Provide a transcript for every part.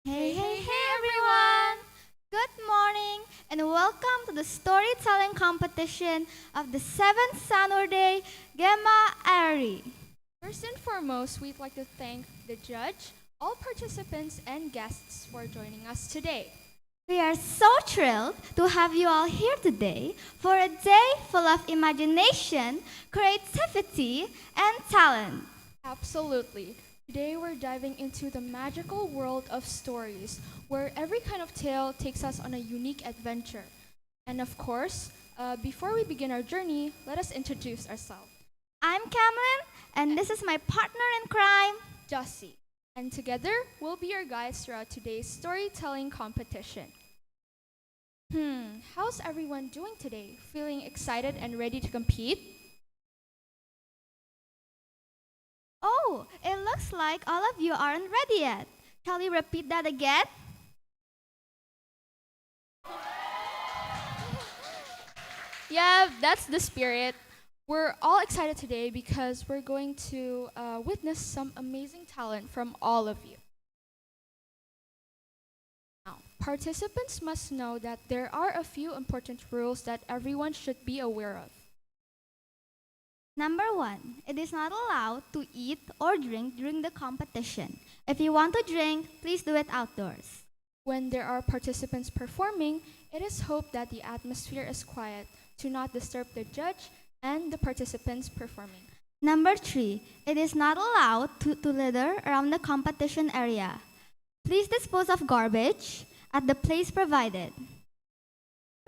Hey, hey, hey everyone! Good morning and welcome to the storytelling competition of the 7th Sanur Day, Gemma, Aeri. First and foremost, we'd like to thank the judge, all participants, and guests for joining us today. We are so thrilled to have you all here today for a day full of imagination, creativity, and talent. Absolutely. Today we're diving into the magical world of stories, where every kind of tale takes us on a unique adventure. And of course, before we begin our journey, let us introduce ourselves. I'm Cameron, and this is my partner in crime. Jussie. And together, we'll be your guides throughout today's storytelling competition. How's everyone doing today? Feeling excited and ready to compete? Oh, it looks like all of you aren't ready yet. Shall we repeat that again? Yeah, that's the spirit. We're all excited today because we're going to witness some amazing talent from all of you. Now, participants must know that there are a few important rules that everyone should be aware of. Number 1, it is not allowed to eat or drink during the competition. If you want to drink, please do it outdoors. When there are participants performing, it is hoped that the atmosphere is quiet to not disturb the judge and the participants performing. Number 3, it is not allowed to litter around the competition area. Please dispose of garbage at the place provided.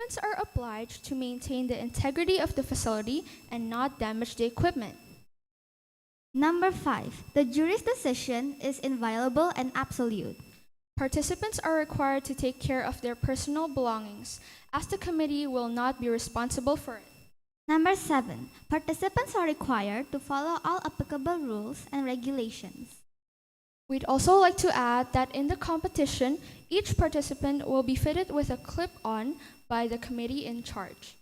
Participants are obliged to maintain the integrity of the facility and not damage the equipment. Number 5, the jury's decision is inviolable and absolute. Participants are required to take care of their personal belongings, as the committee will not be responsible for it. Number 7, participants are required to follow all applicable rules and regulations. We'd also like to add that in the competition, each participant will be fitted with a clip-on by the committee in charge.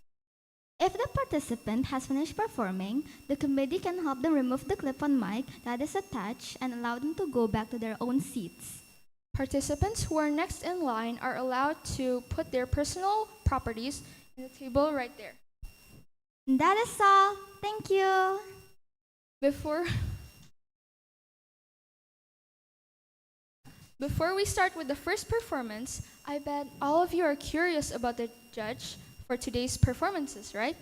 If the participant has finished performing, the committee can help them remove the clip-on mic that is attached and allow them to go back to their own seats. Participants who are next in line are allowed to put their personal properties in the table right there. And that is all. Thank you. Before we start with the first performance, I bet all of you are curious about the judge for today's performances, right?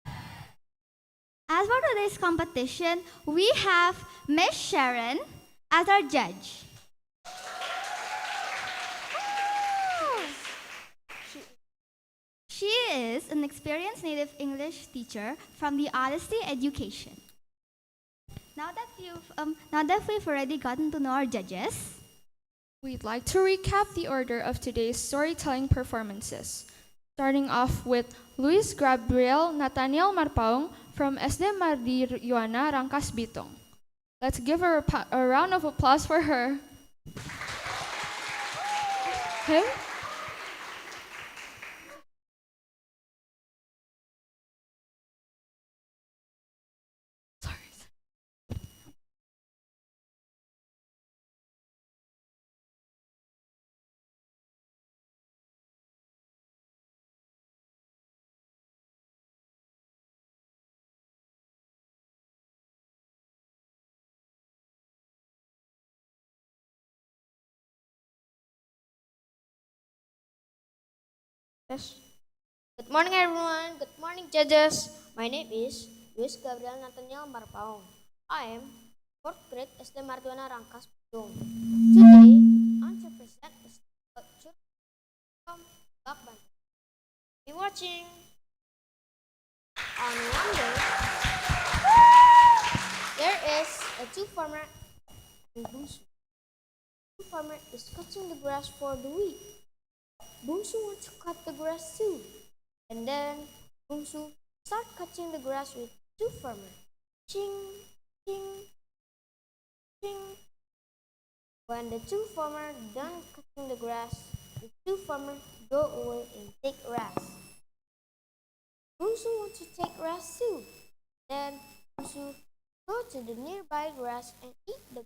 As for today's competition, we have Miss Sharon as our judge. She is an experienced native English teacher from the Odyssey Education. Now that we've already gotten to know our judges, We'd like to recap the order of today's storytelling performances, starting off with Luis Gabriel Nathaniel Marpaong from SD Mardi Yuana Rangkas Bitong. Let's give her a round of applause for her. Him? Sorry. Yes. Good morning, everyone. Good morning, judges. My name is Luis Gabriel Nathaniel Marpaong. I am fourth grade SD Martuana Rangkas Bitung. Today, I'm to present a story from Bakban. Be watching. On one day, there is a two farmer in Bungsu. Two farmer is cutting the grass for the week. Bungsu wants to cut the grass too. And then Bungsu start cutting the grass with two farmer. Ching, ching, ching. When the two farmer done cutting the grass, the two farmer go away and take rest. Bungsu wants to take rest too. Then Bungsu go to the nearby grass and eat the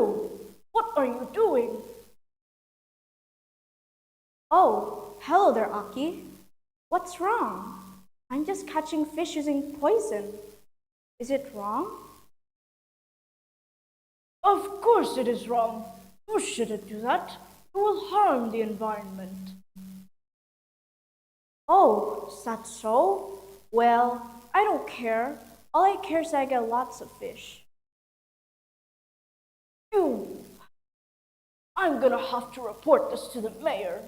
What are you doing? Oh, hello there, Aki. What's wrong? I'm just catching fish using poison. Is it wrong? Of course it is wrong. You shouldn't do that. It will harm the environment. Oh, is that so? Well, I don't care. All I care is I get lots of fish. You, I'm gonna have to report this to the mayor.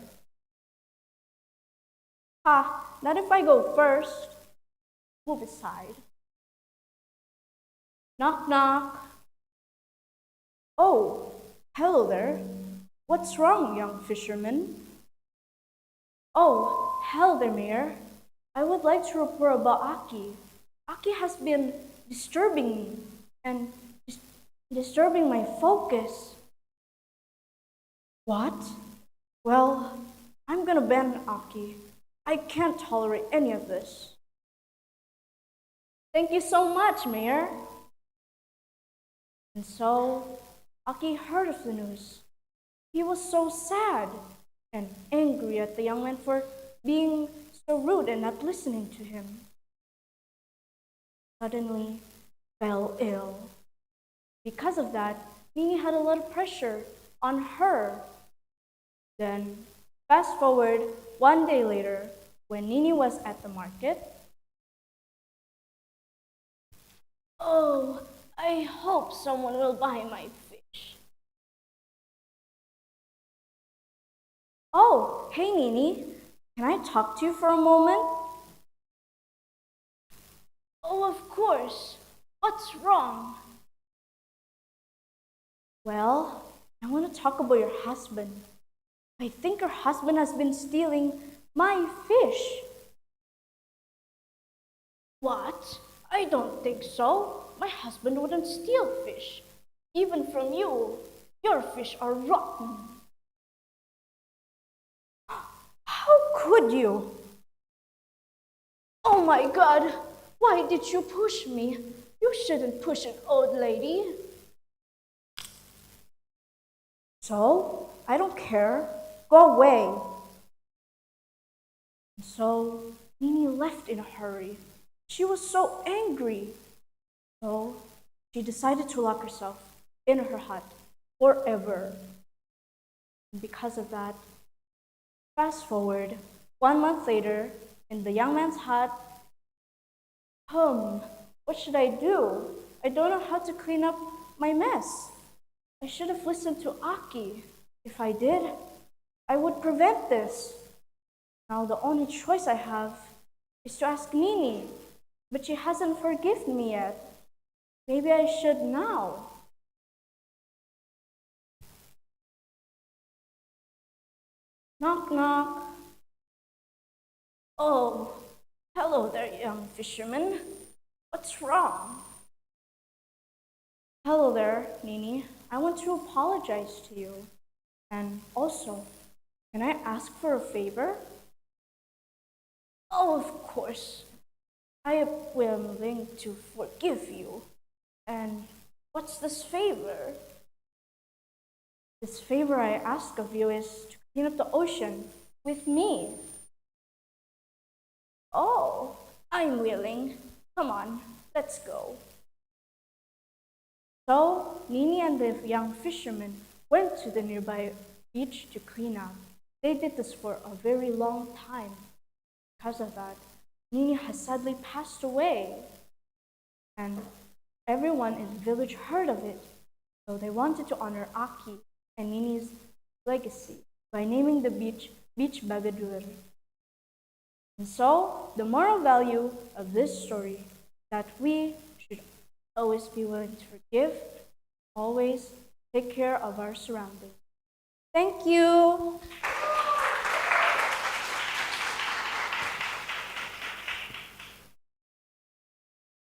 Ha, not if I go first. Move aside. Knock, knock. Oh, hello there. What's wrong, young fisherman? Oh, hello there, Mayor. I would like to report about Aki. Aki has been disturbing me and disturbing my focus. What? Well, I'm gonna ban Aki. I can't tolerate any of this. Thank you so much, Mayor. And so, Aki heard of the news. He was so sad and angry at the young man for being so rude and not listening to him. Suddenly, fell ill. Because of that, Nini had a lot of pressure on her. Then, fast forward one day later, when Nini was at the market. Oh, I hope someone will buy my fish. Oh, hey Nini, can I talk to you for a moment? Oh, of course. What's wrong? Well, I want to talk about your husband. I think your husband has been stealing my fish. What? I don't think so. My husband wouldn't steal fish. Even from you. Your fish are rotten. How could you? Oh my God! Why did you push me? You shouldn't push an old lady. So, I don't care. Go away. And so, Nini left in a hurry. She was so angry. So, she decided to lock herself in her hut forever. And because of that, fast forward 1 month later, in the young man's hut, what should I do? I don't know how to clean up my mess. I should have listened to Aki. If I did, I would prevent this. Now the only choice I have is to ask Nini, but she hasn't forgiven me yet. Maybe I should now. Knock, knock. Oh, hello there, young fisherman. What's wrong? Hello there, Nini. I want to apologize to you. And also, can I ask for a favor? Oh, of course. I am willing to forgive you. And what's this favor? This favor I ask of you is to clean up the ocean with me. Oh, I'm willing. Come on, let's go. So, Nini and the young fisherman went to the nearby beach to clean up. They did this for a very long time. Because of that, Nini has sadly passed away. And everyone in the village heard of it. So they wanted to honor Aki and Nini's legacy by naming the beach Beach Bagadur. And so, the moral value of this story that we should always be willing to forgive, always take care of our surroundings. Thank you.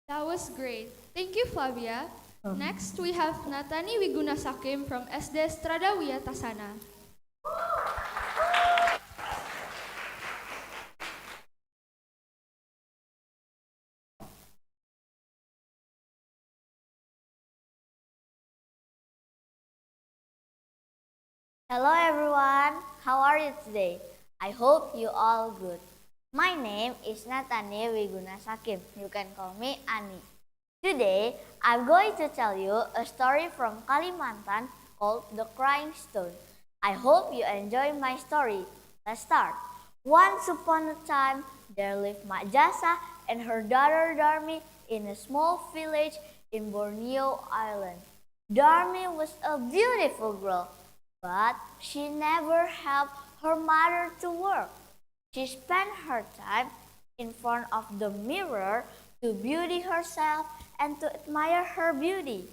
That was great. Thank you, Flavia. Next, we have Natani Wigunasakim from SD Estrada Wiyatasana. Hello everyone, how are you today? I hope you all good. My name is Nathaniel Wiguna Sakim. You can call me Ani. Today, I'm going to tell you a story from Kalimantan called The Crying Stone. I hope you enjoy my story. Let's start. Once upon a time, there lived Mak Jasa and her daughter Darmi in a small village in Borneo Island. Darmi was a beautiful girl, but she never helped her mother to work. She spent her time in front of the mirror to beauty herself and to admire her beauty.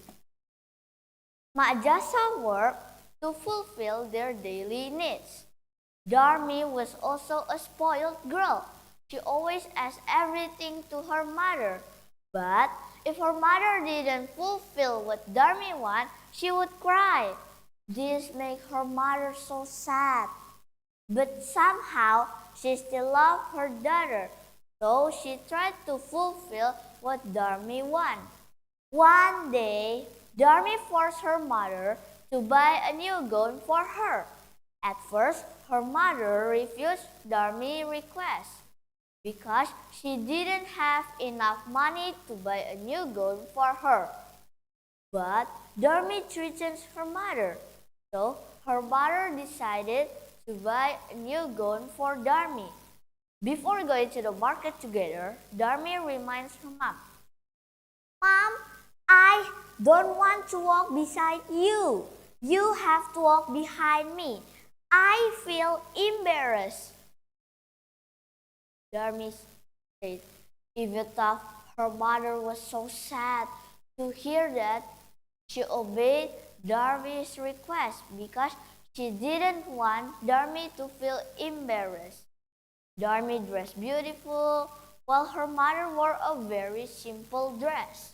Mak Jasa worked to fulfill their daily needs. Darmi was also a spoiled girl. She always asked everything to her mother. But if her mother didn't fulfill what Darmi wanted, she would cry. This made her mother so sad. But somehow she still loved her daughter, so she tried to fulfill what Darmi wanted. One day, Darmi forced her mother to buy a new gown for her. At first, her mother refused Darmi's request because she didn't have enough money to buy a new gown for her. But Darmi threatened her mother, so her mother decided to buy a new gown for Darmi. Before going to the market together, Darmi reminds her mom, "Mom, I don't want to walk beside you. You have to walk behind me. I feel embarrassed." Darmi said, even though her mother was so sad to hear that, she obeyed Darmi's request because she didn't want Darmi to feel embarrassed. Darmi dressed beautiful, while her mother wore a very simple dress.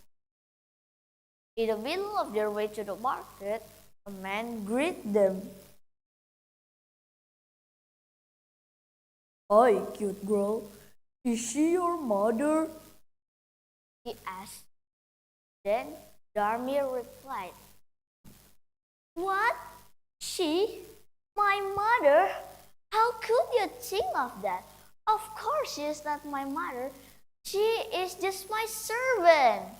In the middle of their way to the market, a man greeted them. "Hi, cute girl. Is she your mother?" he asked. Then Darmi replied, "What? She? My mother? How could you think of that? Of course she is not my mother. She is just my servant."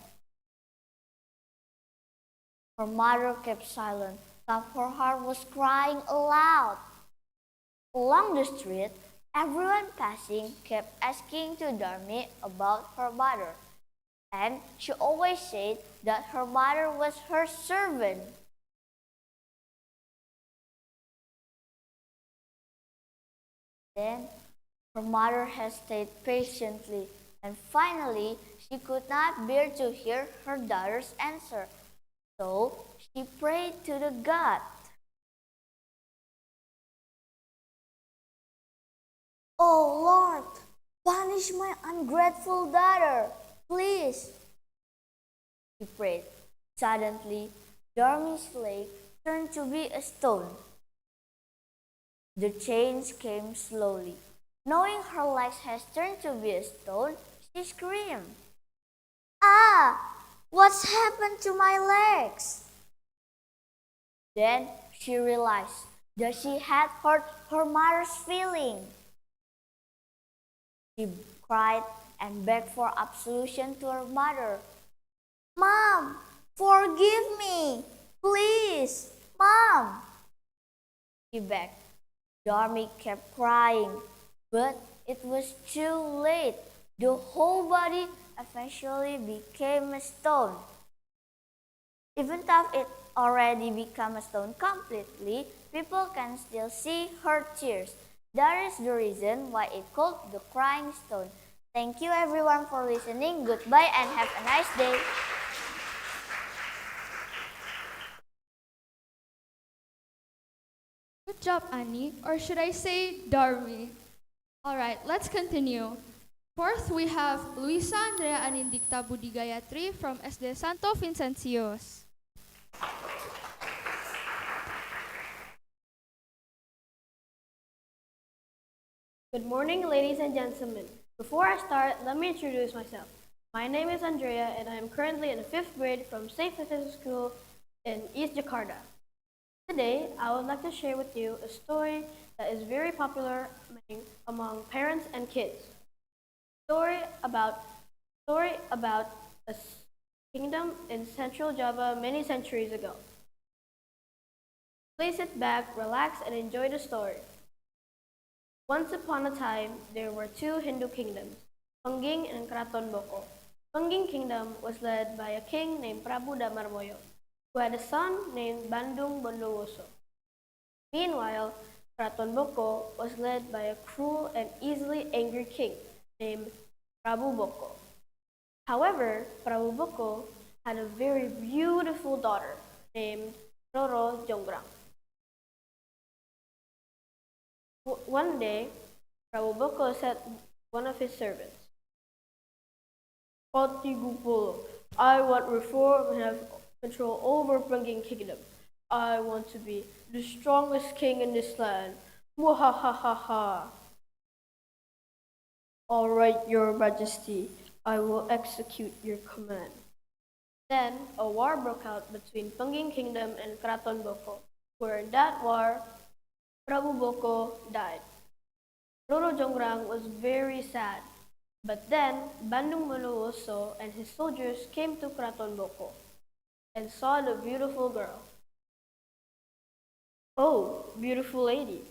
Her mother kept silent, but her heart was crying aloud. Along the street, everyone passing kept asking to Darmi about her mother, and she always said that her mother was her servant. Then her mother hesitated patiently, and finally she could not bear to hear her daughter's answer. So she prayed to the God. "Oh Lord, punish my ungrateful daughter, please," she prayed. Suddenly, Darmi's leg turned to be a stone. The change came slowly. Knowing her legs had turned to be a stone, she screamed, "Ah! What's happened to my legs?" Then she realized that she had hurt her mother's feeling. She cried and begged for absolution to her mother. "Mom, forgive me! Please, Mom!" she begged. Darmi kept crying, but it was too late. The whole body eventually became a stone. Even though it already became a stone completely, people can still see her tears. That is the reason why it called the crying stone. Thank you everyone for listening. Goodbye and have a nice day. Good job, Annie, or should I say Darmi? All right, let's continue. Fourth, we have Luisa Andrea Anindicta Budigayatri from SD Santo Vincentius. Good morning, ladies and gentlemen. Before I start, let me introduce myself. My name is Andrea, and I am currently in the 5th grade from St. Francis School in East Jakarta. Today, I would like to share with you a story that is very popular among parents and kids. Story about story about a kingdom in Central Java many centuries ago. Please sit back, relax, and enjoy the story. Once upon a time, there were two Hindu kingdoms, Pengging and Kraton Boko. Pengging kingdom was led by a king named Prabu Damarmoyo, who had a son named Bandung Bondowoso. Meanwhile, Kraton Boko was led by a cruel and easily angry king named Prabu Boko. However, Prabu Boko had a very beautiful daughter named Roro Jonggrang. One day, Prabu Boko sent one of his servants, Pati Gupolo, I want reform and have control over Pengging kingdom. I want to be the strongest king in this land. Mwahahaha. All right, your majesty, I will execute your command. Then a war broke out between Pengging kingdom and Kraton Boko, where in that war, Prabu Boko died. Roro Jonggrang was very sad. But then Bandung Bondowoso and his soldiers came to Kraton Boko and saw the beautiful girl. Oh, beautiful lady,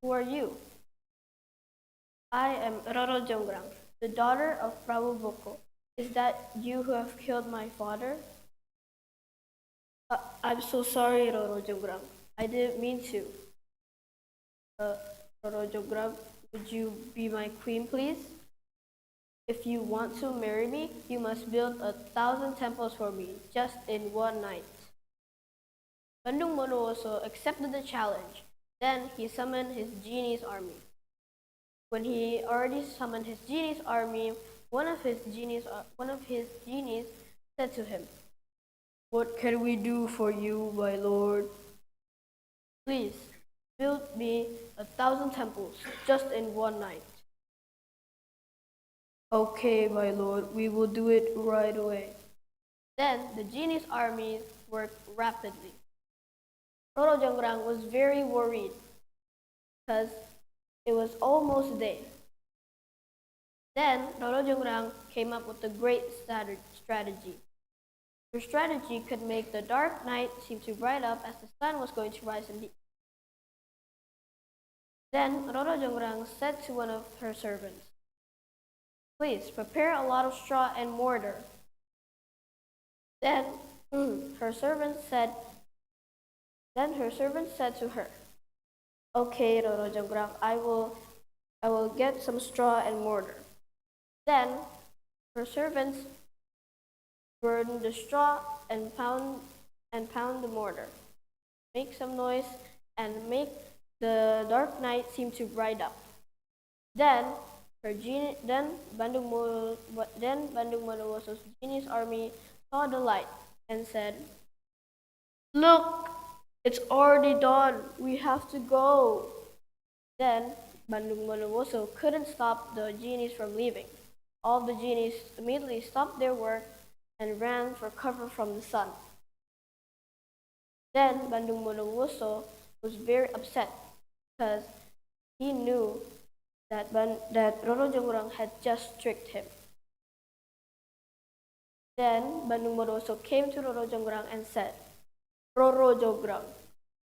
who are you? I am Roro Jonggrang, the daughter of Prabu Boko. Is that you who have killed my father? I'm so sorry, Roro Jonggrang. I didn't mean to. Roro Jonggrang, would you be my queen, please? If you want to marry me, you must build 1,000 temples for me, just in one night. Bandung Bondowoso accepted the challenge. Then he summoned his genie's army. When he already summoned his genie's army, one of his genies said to him, "What can we do for you, my lord? Please, build me 1,000 temples, just in one night." Okay, my lord, we will do it right away. Then the genie's armies worked rapidly. Roro Jonggrang was very worried because it was almost day. Then Roro Jonggrang came up with a great strategy. Her strategy could make the dark night seem to bright up as the sun was going to rise in the east. Then Roro Jonggrang said to one of her servants, "Please prepare a lot of straw and mortar." Then her servant said to her, "Okay, Roro Jonggrang, I will get some straw and mortar." Then her servants burned the straw and pound the mortar, make some noise and make the dark night seem to bright up. Then Bandung Bondowoso's genie's army saw the light and said, "Look, it's already dawn. We have to go." Then Bandung Bondowoso couldn't stop the genies from leaving. All the genies immediately stopped their work and ran for cover from the sun. Then Bandung Bondowoso was very upset because he knew that Roro Jonggrang had just tricked him. Then Bandung Bondowoso came to Roro Jonggrang and said, "Roro Jonggrang,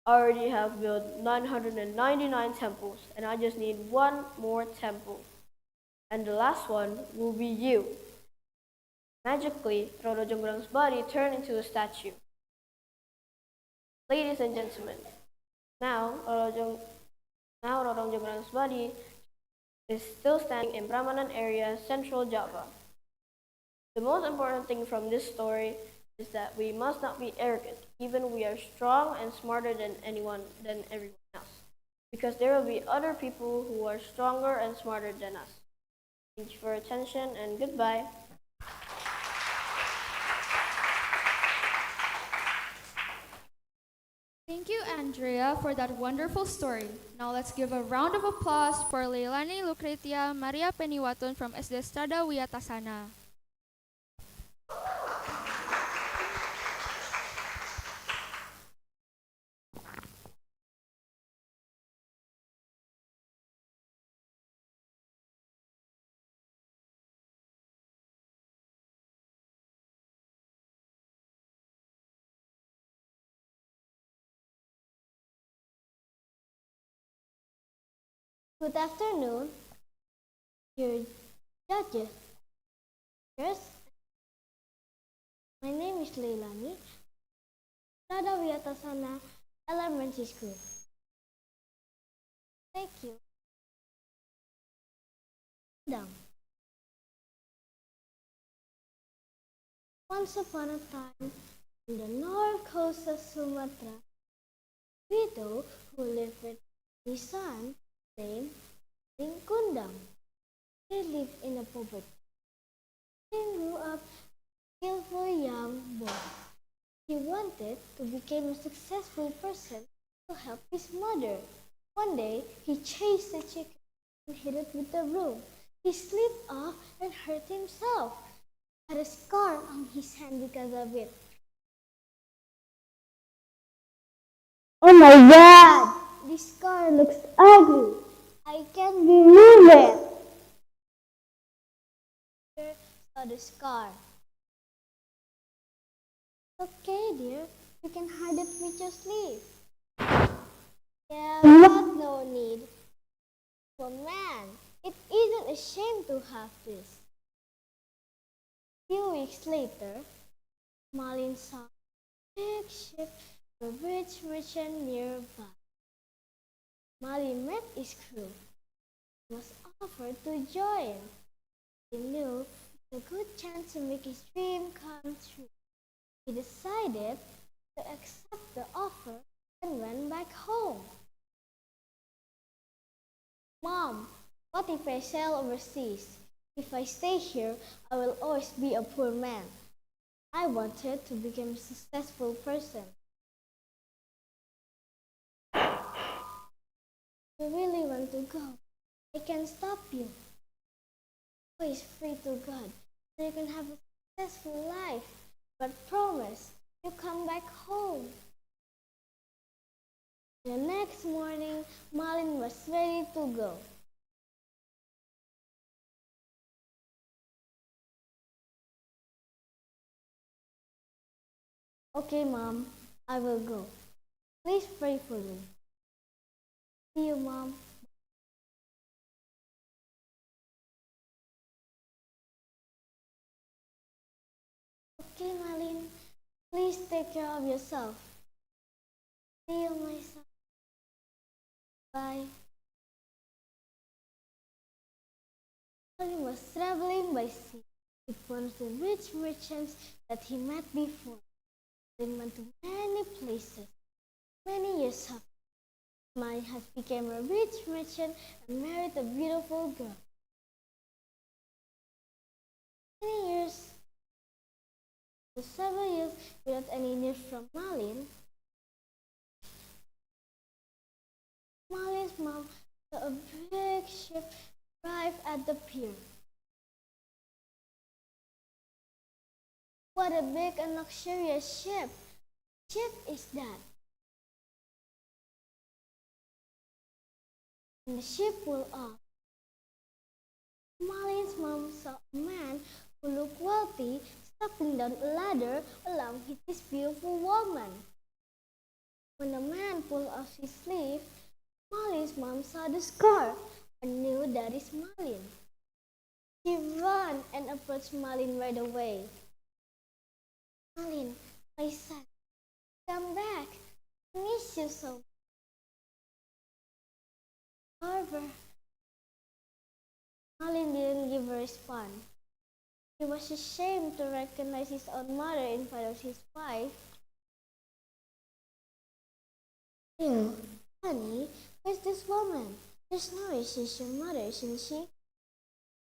I already have built 999 temples and I just need one more temple. And the last one will be you." Magically, Roro Jonggrang's body turned into a statue. Ladies and gentlemen, now Roro Jonggrang's body is still standing in Prambanan area, Central Java. The most important thing from this story is that we must not be arrogant, even we are strong and smarter than everyone else. Because there will be other people who are stronger and smarter than us. Thank you for your attention and goodbye. Thank you, Andrea, for that wonderful story. Now let's give a round of applause for Leilani Lucretia Maria Peniwatun from SD Strada Wiyatasana. Good afternoon, dear judges. First, my name is Leilani, Pradawiyatasana Elementary School. Thank you. Down. Once upon a time, in the north coast of Sumatra, a widow who lived with his son named Kundam. He lived in a poverty. He grew up a skillful young boy. He wanted to become a successful person to help his mother. One day, he chased the chicken and hit it with a broom. He slipped off and hurt himself. He had a scar on his hand because of it. Oh my god! This scar looks ugly. I can't believe it. He saw the scar. Okay, dear. You can hide it with your sleeve. Yeah, but no need. For man, it isn't a shame to have this. A few weeks later, Malin saw a big ship with a rich merchant nearby. Malin met his crew and was offered to join. He knew it was a good chance to make his dream come true. He decided to accept the offer and went back home. Mom, what if I sail overseas? If I stay here, I will always be a poor man. I wanted to become a successful person. You really want to go? I can stop you. Always pray to God so you can have a successful life. But promise, you come back home. The next morning, Malin was ready to go. Okay, Mom, I will go. Please pray for me. See you, Mom. Okay, Malin, please take care of yourself. See you, my son. Bye. Malin was traveling by sea with one of the rich merchants that he met before. They went to many places. Many years after, Malin has become a rich merchant and married a beautiful girl. Many years, for several years without any news from Malin, Malin's mom saw a big ship arrive at the pier. What a big and luxurious ship! Ship is that? And the ship will off. Malin's mom saw a man who looked wealthy stepping down a ladder along with this beautiful woman. When the man pulled off his sleeve, Malin's mom saw the scar and knew that is Malin. She ran and approached Malin right away. Malin, my son, come back. I miss you so much. However, Malin didn't give a response. He was ashamed to recognize his own mother in front of his wife. Ew, honey, who's this woman? There's no way she's your mother, isn't she?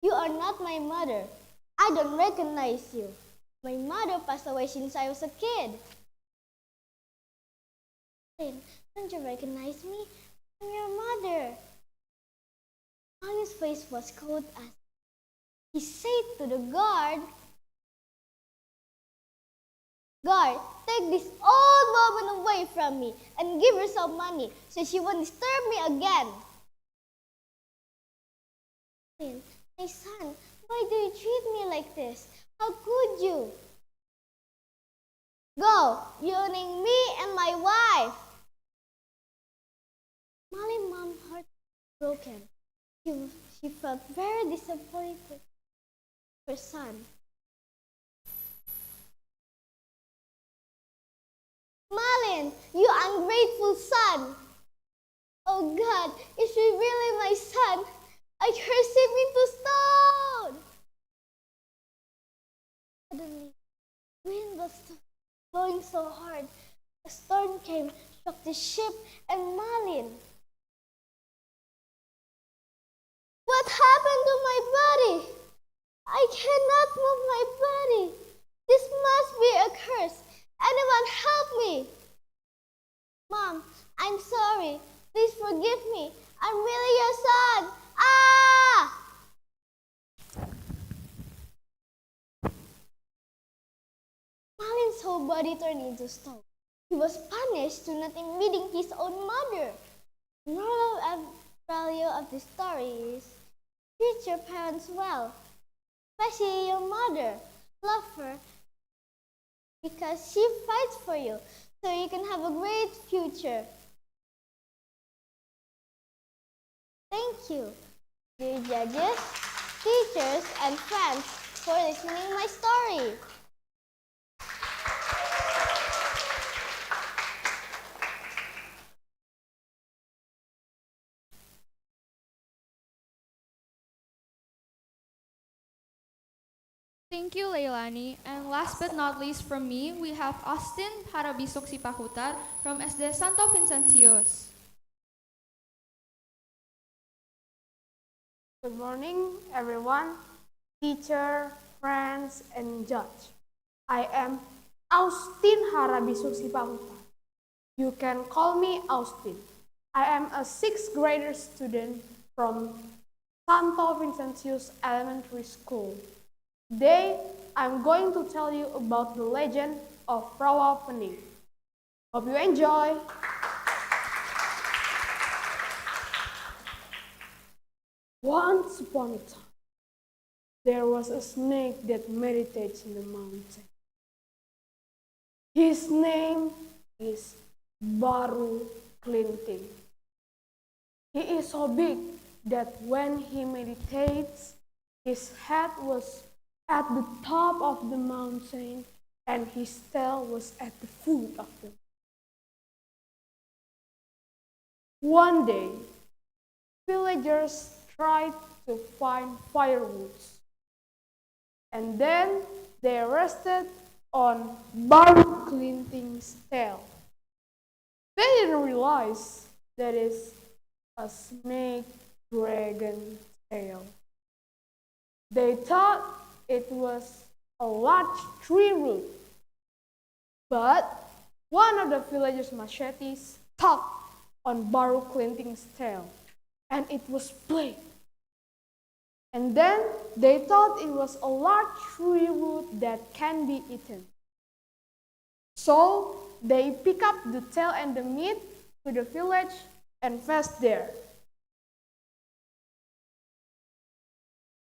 You are not my mother. I don't recognize you. My mother passed away since I was a kid. Malin, don't you recognize me? I'm your mother. Malin's face was cold as he said to the guard, "Guard, take this old woman away from me and give her some money so she won't disturb me again." Malin, my son, why do you treat me like this? How could you? Go, you owning me and my wife. Malin's mom's heart was broken. She felt very disappointed in her son. Malin, you ungrateful son! Oh God, is he really my son? I curse him into stone! Suddenly, the wind was blowing so hard. A storm came, shook the ship and Malin. What happened to my body? I cannot move my body. This must be a curse. Anyone help me! Mom, I'm sorry. Please forgive me. I'm really your son. Ah! Malin's whole body turned into stone. He was punished to not meeting his own mother. The moral and value of the story is treat your parents well, especially your mother. Love her because she fights for you so you can have a great future. Thank you, dear judges, teachers, and friends for listening my story. Thank you, Leilani. And last but not least from me, we have Austin Harabisok Sipahutar from SD Santo Vincentius. Good morning, everyone, teacher, friends, and judge. I am Austin Harabisuk Sipahuta. You can call me Austin. I am a sixth grader student from Santo Vincentius Elementary School. Today, I'm going to tell you about the legend of Rawa Pening. Hope you enjoy! Once upon a time, there was a snake that meditates in the mountain. His name is Baru Klinting. He is so big that when he meditates, his head was at the top of the mountain and his tail was at the foot of the mountain. One day, villagers tried to find firewood, and then they rested on Baru Klinting's tail. They didn't realize that it's a snake dragon tail. They thought it was a large tree root, but one of the villagers' machetes stuck on Baru Klinting's tail, and it was split. And then they thought it was a large tree root that can be eaten. So they pick up the tail and the meat to the village and fast there.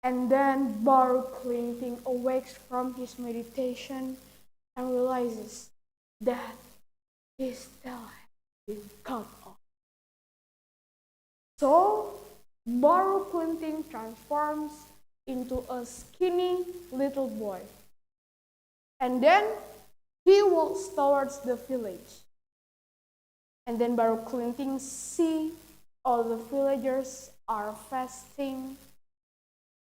And then Baru Klinting awakes from his meditation and realizes that his tail has been cut off. So Baru Klinting transforms into a skinny little boy. And then he walks towards the village. And then Baru Klinting sees all the villagers are fasting.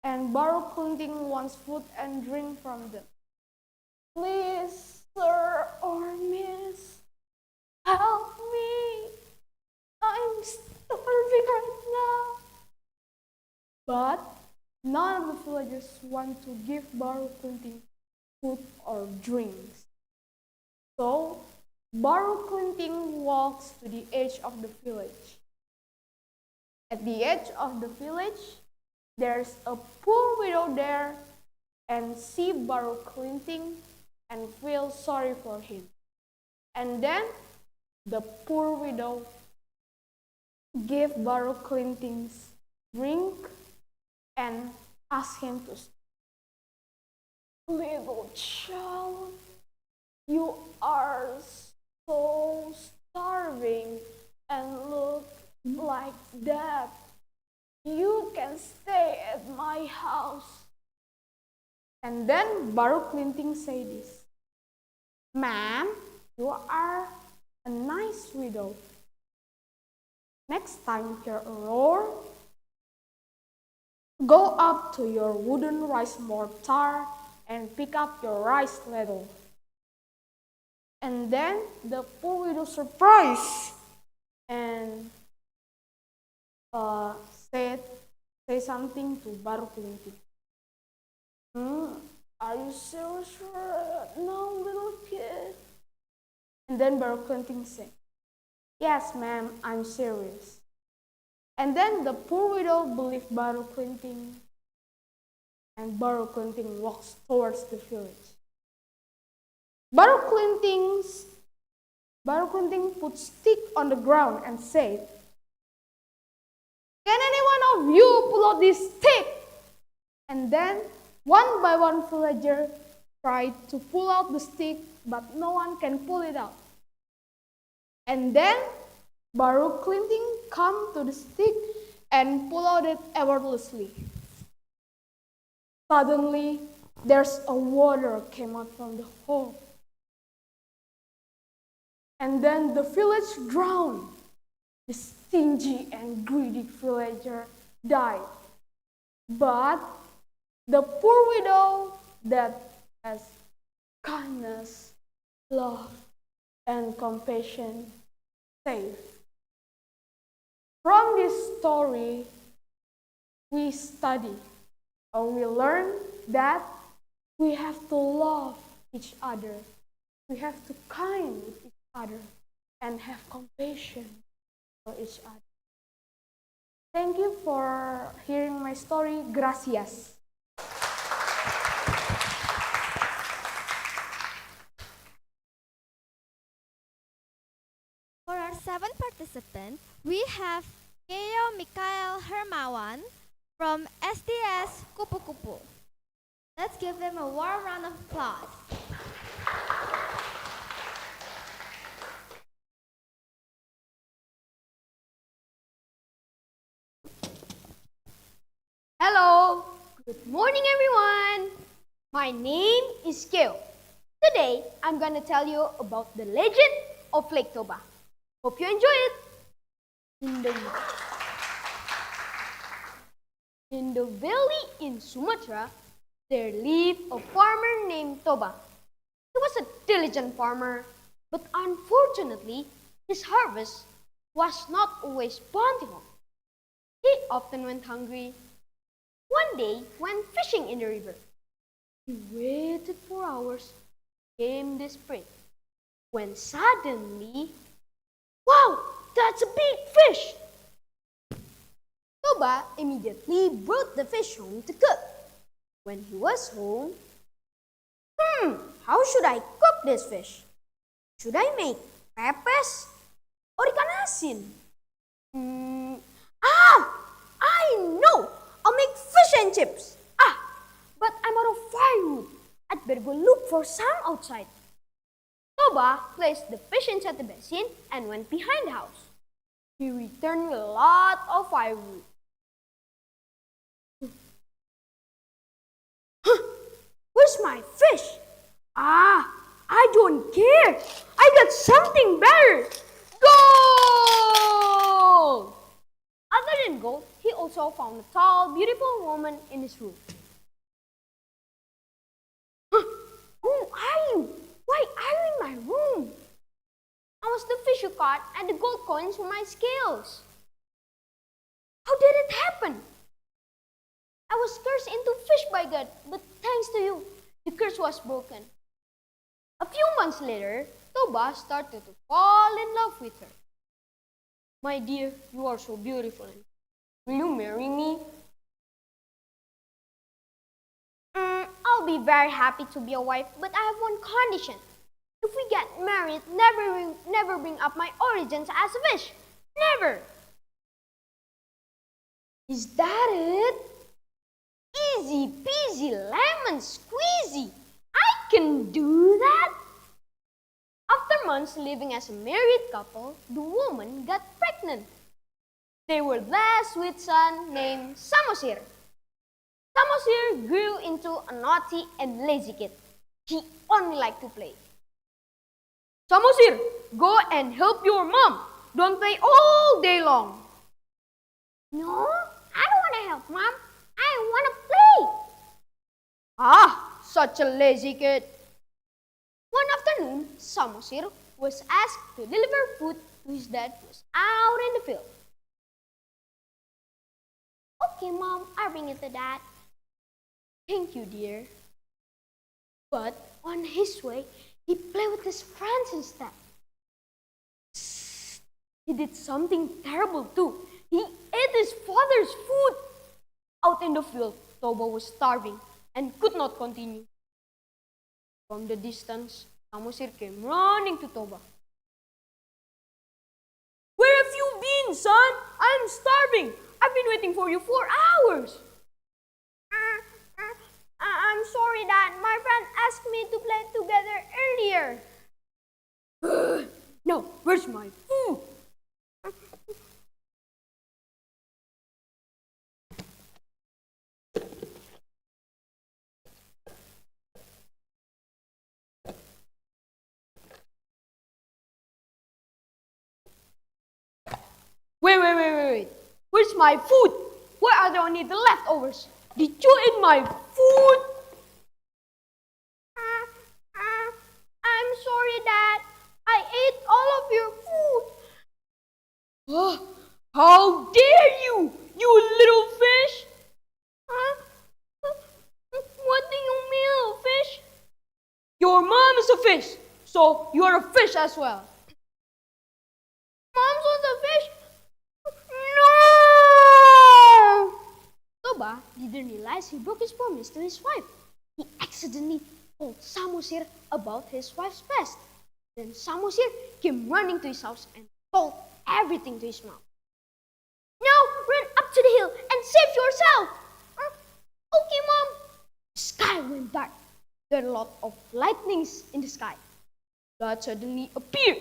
And Baru Klinting wants food and drink from them. Please, sir or miss, help me. I'm starving right now. But none of the villagers want to give Baru Klinting food or drinks. So Baru Klinting walks to the edge of the village. At the edge of the village, there's a poor widow there and see Baru Klinting and feel sorry for him. And then the poor widow gave Baru Klinting's drink and ask him to stop. Little child, you are so starving and look like that. You can stay at my house. And then Baru Clinting said this. Ma'am, you are a nice widow. Next time you hear a roar, go up to your wooden rice mortar and pick up your rice ladle. And then the poor widow surprised and say something to Baru Clinting. Are you serious right now, little kid? And then Baru Clinting said, yes, ma'am, I'm serious. And then the poor widow believed Baru Clinting, and Baru Clinting walks towards the village. Baru Clinting put stick on the ground and said, can any one of you pull out this stick? And then one by one villager tried to pull out the stick, but no one can pull it out. And then Baru Clinting come to the stick and pull out it effortlessly. Suddenly, there's a water came out from the hole. And then the village drowned. The stingy and greedy villager died. But the poor widow that has kindness, love, and compassion saved. From this story, we study or we learn that we have to love each other. We have to kind with each other and have compassion for each other. Thank you for hearing my story. Gracias. For our seventh participant, we have Keo Mikael Hermawan from SDS Kupu Kupu. Let's give them a warm round of applause. Hello, good morning everyone. My name is Keo. Today, I'm gonna tell you about the legend of Lake Toba. Hope you enjoy it. In the valley in Sumatra, there lived a farmer named Toba. He was a diligent farmer, but unfortunately, his harvest was not always bountiful. He often went hungry. One day, when fishing in the river, he waited for hours, came desperate, when suddenly, wow, that's a big fish! Toba immediately brought the fish home to cook. When he was home, how should I cook this fish? Should I make pepes or ikan asin? I know! I'll make fish and chips. But I'm out of firewood. I'd better go look for some outside. Toba placed the fish inside the basin and went behind the house. He returned with a lot of firewood. Where's my fish? I don't care. I got something better. Gold! Other than gold, he also found a tall, beautiful woman in his room. Who are you? Why are you in my room? I was the fish you caught and the gold coins from my scales. How did it happen? I was cursed into fish by God, but thanks to you, the curse was broken. A few months later, Toba started to fall in love with her. My dear, you are so beautiful. Will you marry me? I'll be very happy to be a wife, but I have one condition. If we get married, never bring up my origins as a fish. Never! Is that it? Easy peasy lemon squeezy. I can do that. After months living as a married couple, the woman got pregnant. They were blessed with a son named Samosir. Samosir grew into a naughty and lazy kid. He only liked to play. Samosir, go and help your mom. Don't play all day long. No, I don't want to help, Mom. I want to play. Ah, such a lazy kid. One afternoon, Samosir was asked to deliver food to his dad who was out in the field. Okay, Mom, I'll bring it to Dad. Thank you, dear. But on his way, he played with his friends instead. He did something terrible too. He ate his father's food. Out in the field, Toba was starving and could not continue. From the distance, Samosir came running to Toba. Where have you been, son? I'm starving. I've been waiting for you for hours. I'm sorry, Dad. My friend asked me to play together earlier. Now, where's my food? Wait. Where's my food? Why are there only the leftovers? Did you eat my food? I'm sorry, Dad. I ate all of your food. Oh, how dare you, you little fish? What do you mean, fish? Your mom is a fish, so you are a fish as well. Mom's was a fish? No! Toba didn't realize he broke his promise to his wife. He accidentally told Samosir about his wife's past. Then Samosir came running to his house and told everything to his mom. Now run up to the hill and save yourself. Okay, Mom. The sky went dark. There were a lot of lightnings in the sky. God suddenly appeared.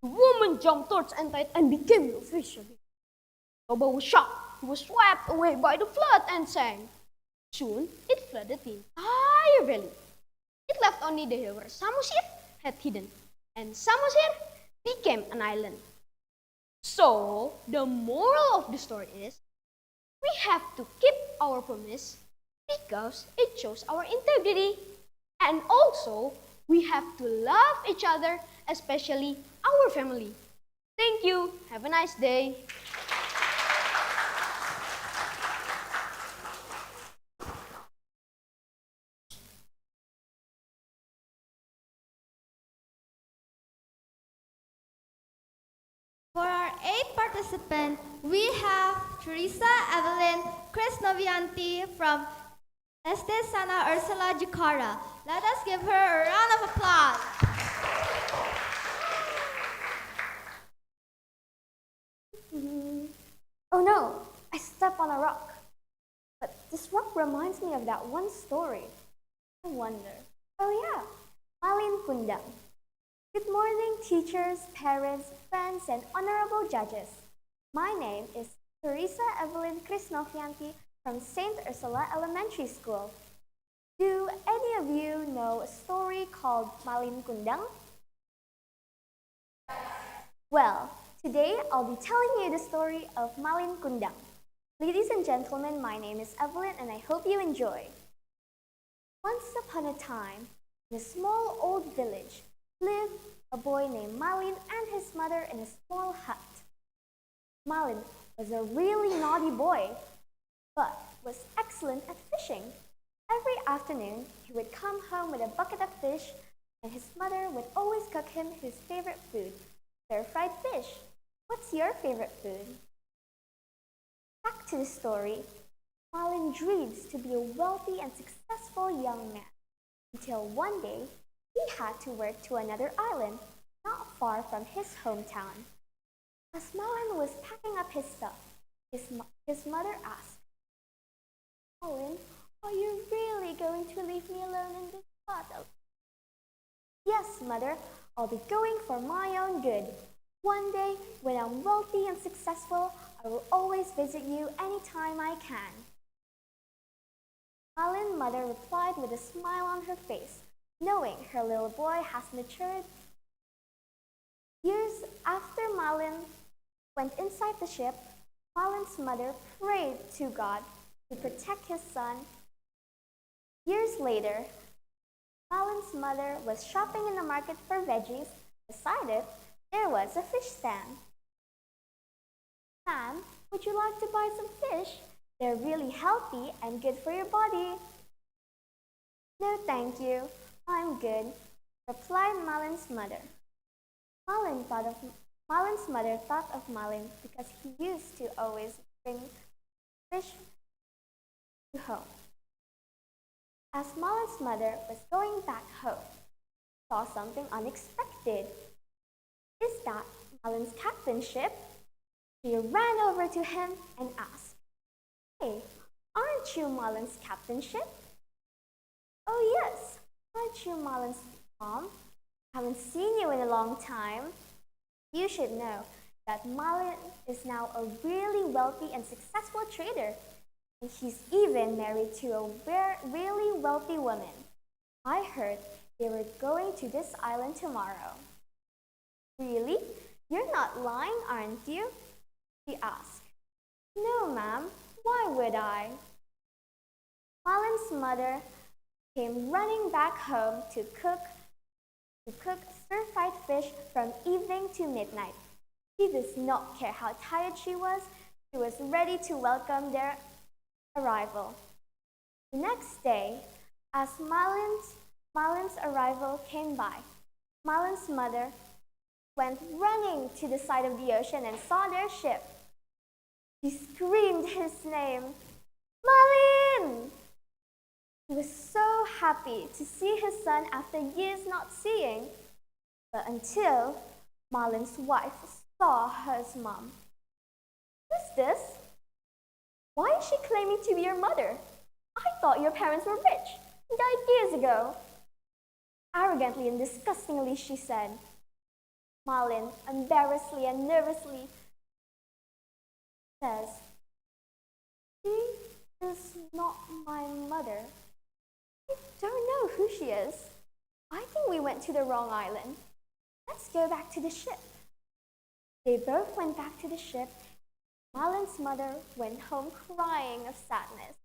The woman jumped towards Entite and became a fish again. Toba was shocked. He was swept away by the flood and sank. Soon, it flooded the entire valley. It left only the hill where Samosir had hidden, and Samosir became an island. So, the moral of the story is, we have to keep our promise because it shows our integrity. And also, we have to love each other, especially our family. Thank you. Have a nice day. For our 8th participant, we have Teresa Evelyn Krisnovianti from SD Sana Ursula Jukara. Let us give her a round of applause. Oh no, I stepped on a rock. But this rock reminds me of that one story. I wonder. Oh yeah, Malin Kundang. Good morning, teachers, parents, friends, and honorable judges. My name is Teresa Evelyn Krisnovianti from St. Ursula Elementary School. Do any of you know a story called Malin Kundang? Well, today I'll be telling you the story of Malin Kundang. Ladies and gentlemen, my name is Evelyn and I hope you enjoy. Once upon a time, in a small old village, lived a boy named Malin and his mother in a small hut. Malin was a really naughty boy, but was excellent at fishing. Every afternoon, he would come home with a bucket of fish, and his mother would always cook him his favorite food, stir-fried fish. What's your favorite food? Back to the story. Malin dreams to be a wealthy and successful young man, until one day, he had to work to another island, not far from his hometown. As Malin was packing up his stuff, his mother asked, Malin, are you really going to leave me alone in this spot? Yes, Mother, I'll be going for my own good. One day, when I'm wealthy and successful, I will always visit you anytime I can. Malin's mother replied with a smile on her face, knowing her little boy has matured. Years after Malin went inside the ship, Malin's mother prayed to God to protect his son. Years later, Malin's mother was shopping in the market for veggies. Beside it, there was a fish stand. Ma'am, would you like to buy some fish? They're really healthy and good for your body. No, thank you. I'm good, replied Malin's mother. Malin's mother thought of Malin because he used to always bring fish to home. As Malin's mother was going back home, saw something unexpected. Is that Malin's captain ship? She ran over to him and asked, "Hey, aren't you Malin's captain ship?" "Oh yes, aren't you Malin's mom? Haven't seen you in a long time." You should know that Malin is now a really wealthy and successful trader, and he's even married to a really wealthy woman. I heard they were going to this island tomorrow. Really? You're not lying, aren't you? She asked. No, ma'am. Why would I? Malin's mother came running back home to cook stir-fried fish from evening to midnight. She does not care how tired she was. She was ready to welcome their arrival. The next day, as Malin's arrival came by, Malin's mother went running to the side of the ocean and saw their ship. She screamed his name, "Malin!" He was so happy to see his son after years not seeing, but until Malin's wife saw his mom. "Who's this? Why is she claiming to be your mother? I thought your parents were rich and died years ago." Arrogantly and disgustingly, she said. Malin, embarrassedly and nervously, says, "She is not my mother. I don't know who she is. I think we went to the wrong island. Let's go back to the ship." They both went back to the ship. Malin's mother went home crying of sadness.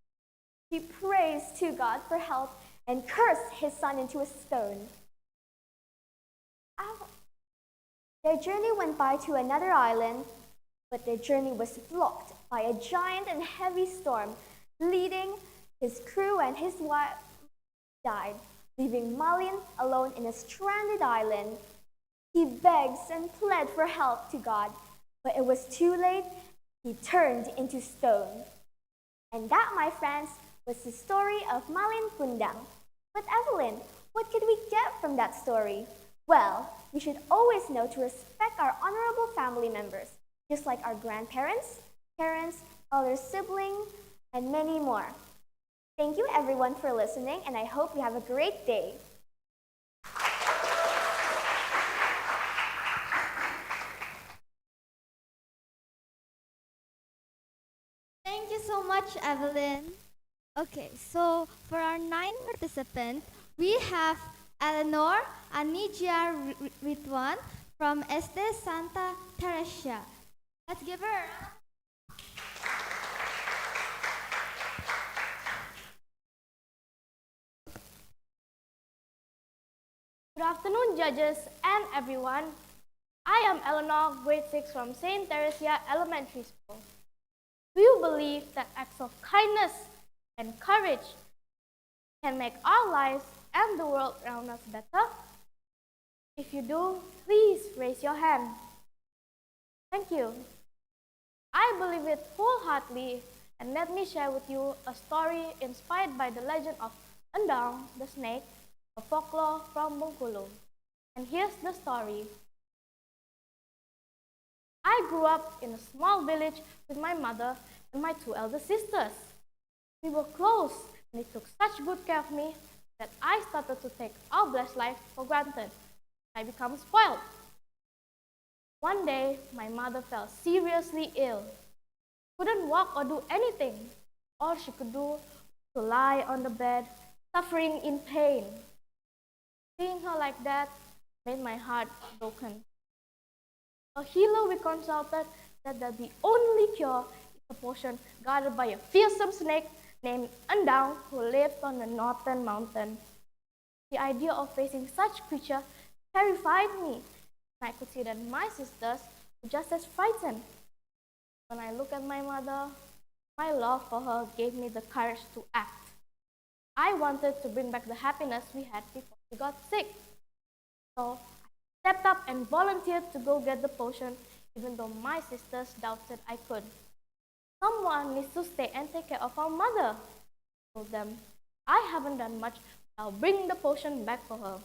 She prays to God for help and cursed his son into a stone. Their journey went by to another island, but their journey was blocked by a giant and heavy storm, leading his crew and his wife died, leaving Malin alone in a stranded island. He begs and pled for help to God, but it was too late. He turned into stone. And that, my friends, was the story of Malin Kundang. But Evelyn, what could we get from that story? Well, we should always know to respect our honorable family members, just like our grandparents, parents, elder siblings, and many more. Thank you everyone for listening, and I hope you have a great day. Thank you so much, Evelyn. Okay, so for our 9 participants, we have Eleanor Anigia Ritwan from Este Santa Teresa. Let's give her. Good afternoon, judges and everyone. I am Eleanor, grade 6 from St. Teresa Elementary School. Do you believe that acts of kindness and courage can make our lives and the world around us better? If you do, please raise your hand. Thank you. I believe it wholeheartedly, and let me share with you a story inspired by the legend of Endang the snake, a folklore from Bengkulu. And here's the story. I grew up in a small village with my mother and my 2 elder sisters. We were close, and they took such good care of me that I started to take our blessed life for granted. I became spoiled. One day, my mother fell seriously ill. Couldn't walk or do anything. All she could do was to lie on the bed, suffering in pain. Seeing her like that made my heart broken. A healer we consulted said that the only cure is a potion guarded by a fearsome snake named Endang who lived on the northern mountain. The idea of facing such creature terrified me, and I could see that my sisters were just as frightened. When I look at my mother, my love for her gave me the courage to act. I wanted to bring back the happiness we had before she got sick. So I stepped up and volunteered to go get the potion, even though my sisters doubted I could. Someone needs to stay and take care of our mother, I told them. I haven't done much, but I'll bring the potion back for her.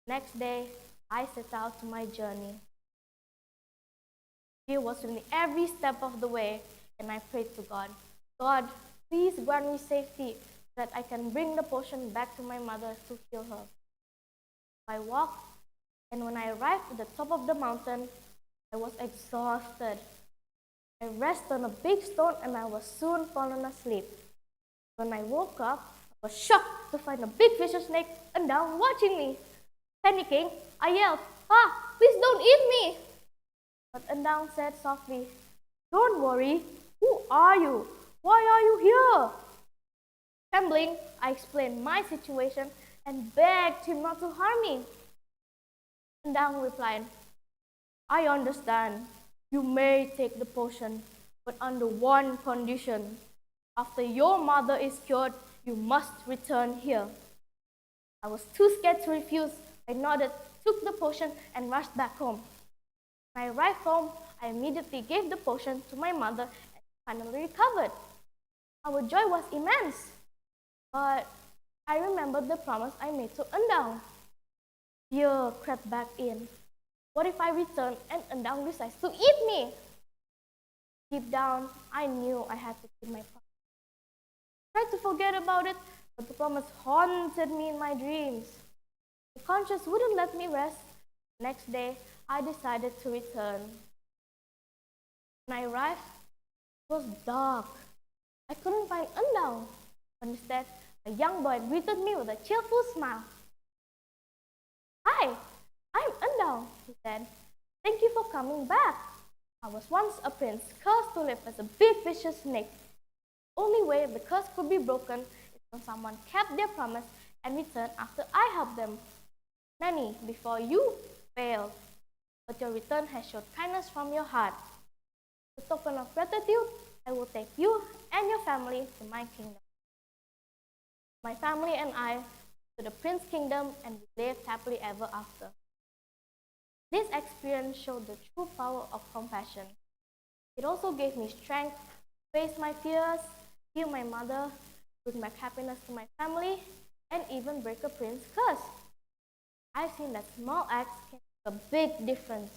Next day, I set out to my journey. Fear was with me every step of the way, and I prayed to God. God, please grant me safety so that I can bring the potion back to my mother to heal her. I walked, and when I arrived at the top of the mountain, I was exhausted. I rested on a big stone and I was soon fallen asleep. When I woke up, I was shocked to find a big vicious snake and down watching me. Panicking, I yelled, "Ah, please don't eat me!" But Endang said softly, "Don't worry, who are you? Why are you here?" Trembling, I explained my situation and begged him not to harm me. Endang replied, "I understand. You may take the potion, but under one condition. After your mother is cured, you must return here." I was too scared to refuse. I nodded, took the potion, and rushed back home. When I arrived home, I immediately gave the potion to my mother and finally recovered. Our joy was immense. But I remembered the promise I made to Endang. Fear crept back in. What if I return and Endang decides to eat me? Deep down, I knew I had to keep my promise. I tried to forget about it, but the promise haunted me in my dreams. The conscience wouldn't let me rest. The next day, I decided to return. When I arrived, it was dark. I couldn't find Endang. Instead, a young boy greeted me with a cheerful smile. "Hi, I'm Endang," he said. "Thank you for coming back. I was once a prince, cursed to live as a big vicious snake. The only way the curse could be broken is when someone kept their promise and returned after I helped them. Many before you failed, but your return has showed kindness from your heart. As a token of gratitude, I will take you and your family to my kingdom." My family and I to the Prince's kingdom and we lived happily ever after. This experience showed the true power of compassion. It also gave me strength to face my fears, heal my mother, bring back happiness to my family, and even break a prince's curse. I've seen that small acts can make a big difference.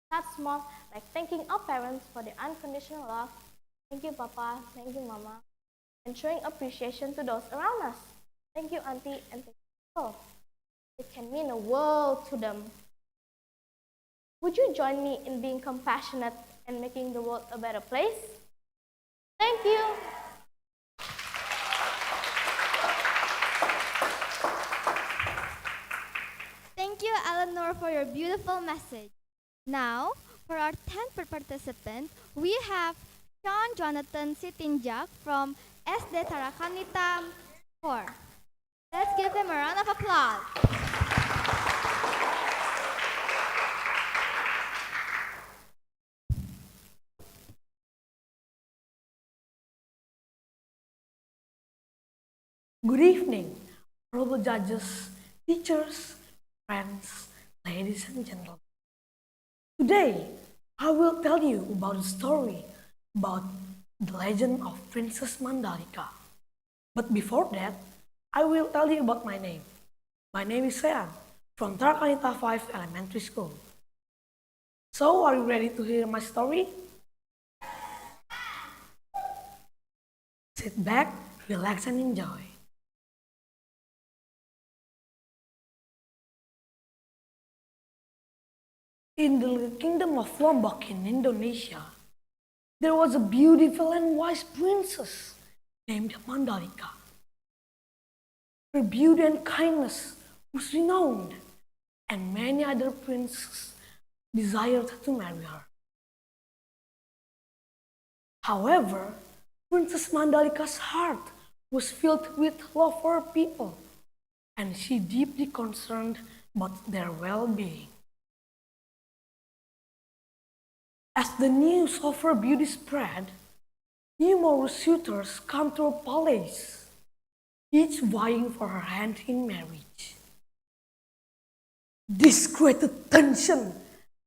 Start small, like thanking our parents for their unconditional love. Thank you, Papa. Thank you, Mama. And showing appreciation to those around us. Thank you, Auntie, and thank you all. It can mean a world to them. Would you join me in being compassionate and making the world a better place? Thank you. Thank you, Eleanor, for your beautiful message. Now, for our 10th participant, we have Sean Jonathan Sitinjak from SD Tarakanita 4. Let's give him a round of applause. Good evening, honorable judges, teachers, friends, ladies and gentlemen. Today, I will tell you about a story about the legend of Princess Mandalika. But before that, I will tell you about my name. My name is Sean from Tarakanita 5 Elementary School. So, are you ready to hear my story? Sit back, relax, and enjoy. In the kingdom of Lomba in Indonesia, there was a beautiful and wise princess named Mandalika. Her beauty and kindness was renowned, and many other princes desired to marry her. However, Princess Mandalika's heart was filled with love for her people, and she deeply concerned about their well-being. As the news of her beauty spread, numerous suitors come to her palace, each vying for her hand in marriage. This created tension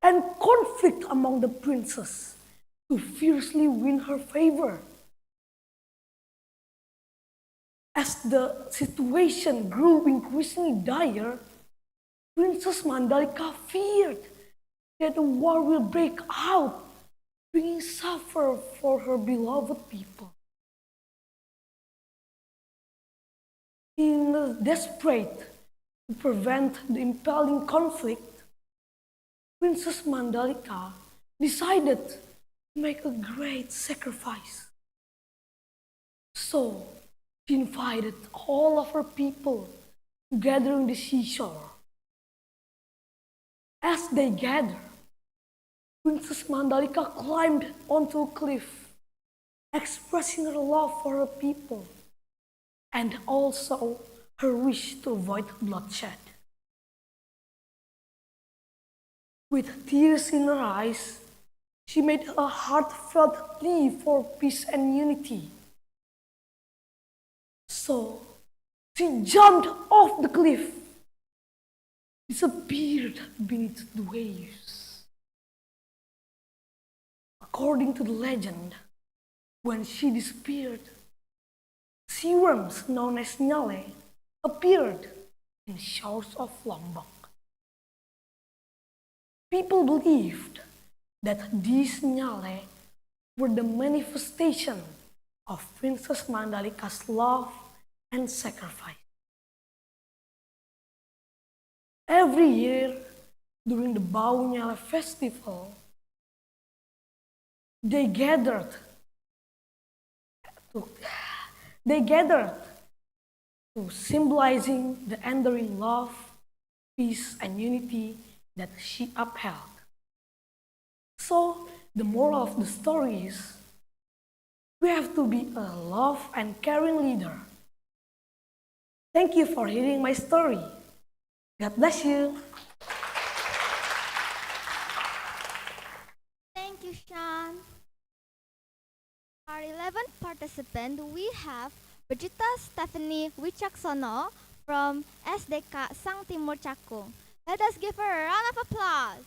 and conflict among the princes to fiercely win her favor. As the situation grew increasingly dire, Princess Mandalika feared that a war will break out, bringing suffer for her beloved people. Desperate to prevent the impending conflict, Princess Mandalika decided to make a great sacrifice. So, she invited all of her people to gather on the seashore. As they gathered, Princess Mandalika climbed onto a cliff, expressing her love for her people and also her wish to avoid bloodshed. With tears in her eyes, she made a heartfelt plea for peace and unity. So, she jumped off the cliff, disappeared beneath the waves. According to the legend, when she disappeared, sea worms known as nyale appeared in shores of Lombok. People believed that these nyale were the manifestation of Princess Mandalika's love and sacrifice. Every year, during the Bau Nyale festival, they gathered to symbolizing the enduring love, peace, and unity that she upheld. So, the moral of the story is we have to be a love and caring leader. Thank you for hearing my story. God bless you. Thank you, Sean. Our 11th participant, we have Bejita Stephanie Wicaksono from SDK Sang Timur Cakung. Let us give her a round of applause.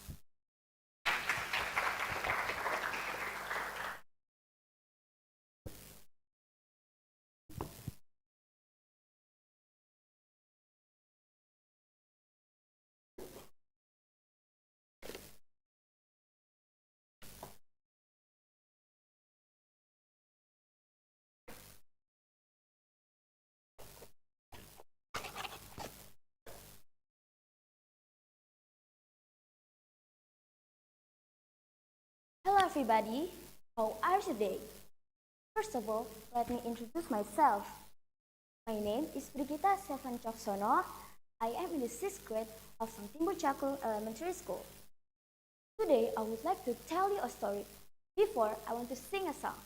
Hello everybody, how are you today? First of all, let me introduce myself. My name is Brigita Stefan Coksono. I am in the 6th grade of Sang Timur Cakung Elementary School. Today, I would like to tell you a story. Before, I want to sing a song.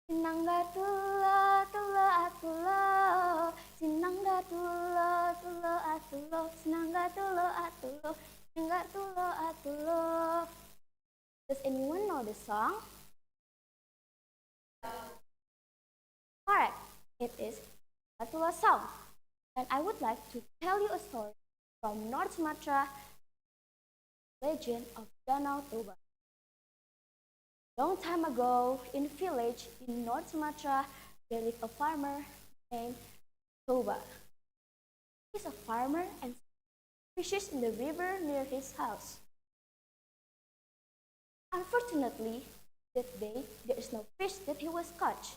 Sinangga tulo, tulo atulo, sinangga tulo, tulo atulo, sinangga tulo atulo, sinangga tulo atulo. Does anyone know the song? Correct. It is Atula song. And I would like to tell you a story from North Sumatra, legend of Danau Toba. Long time ago, in a village in North Sumatra, there lived a farmer named Toba. He's a farmer and fishes in the river near his house. Unfortunately, that day there is no fish that he was caught.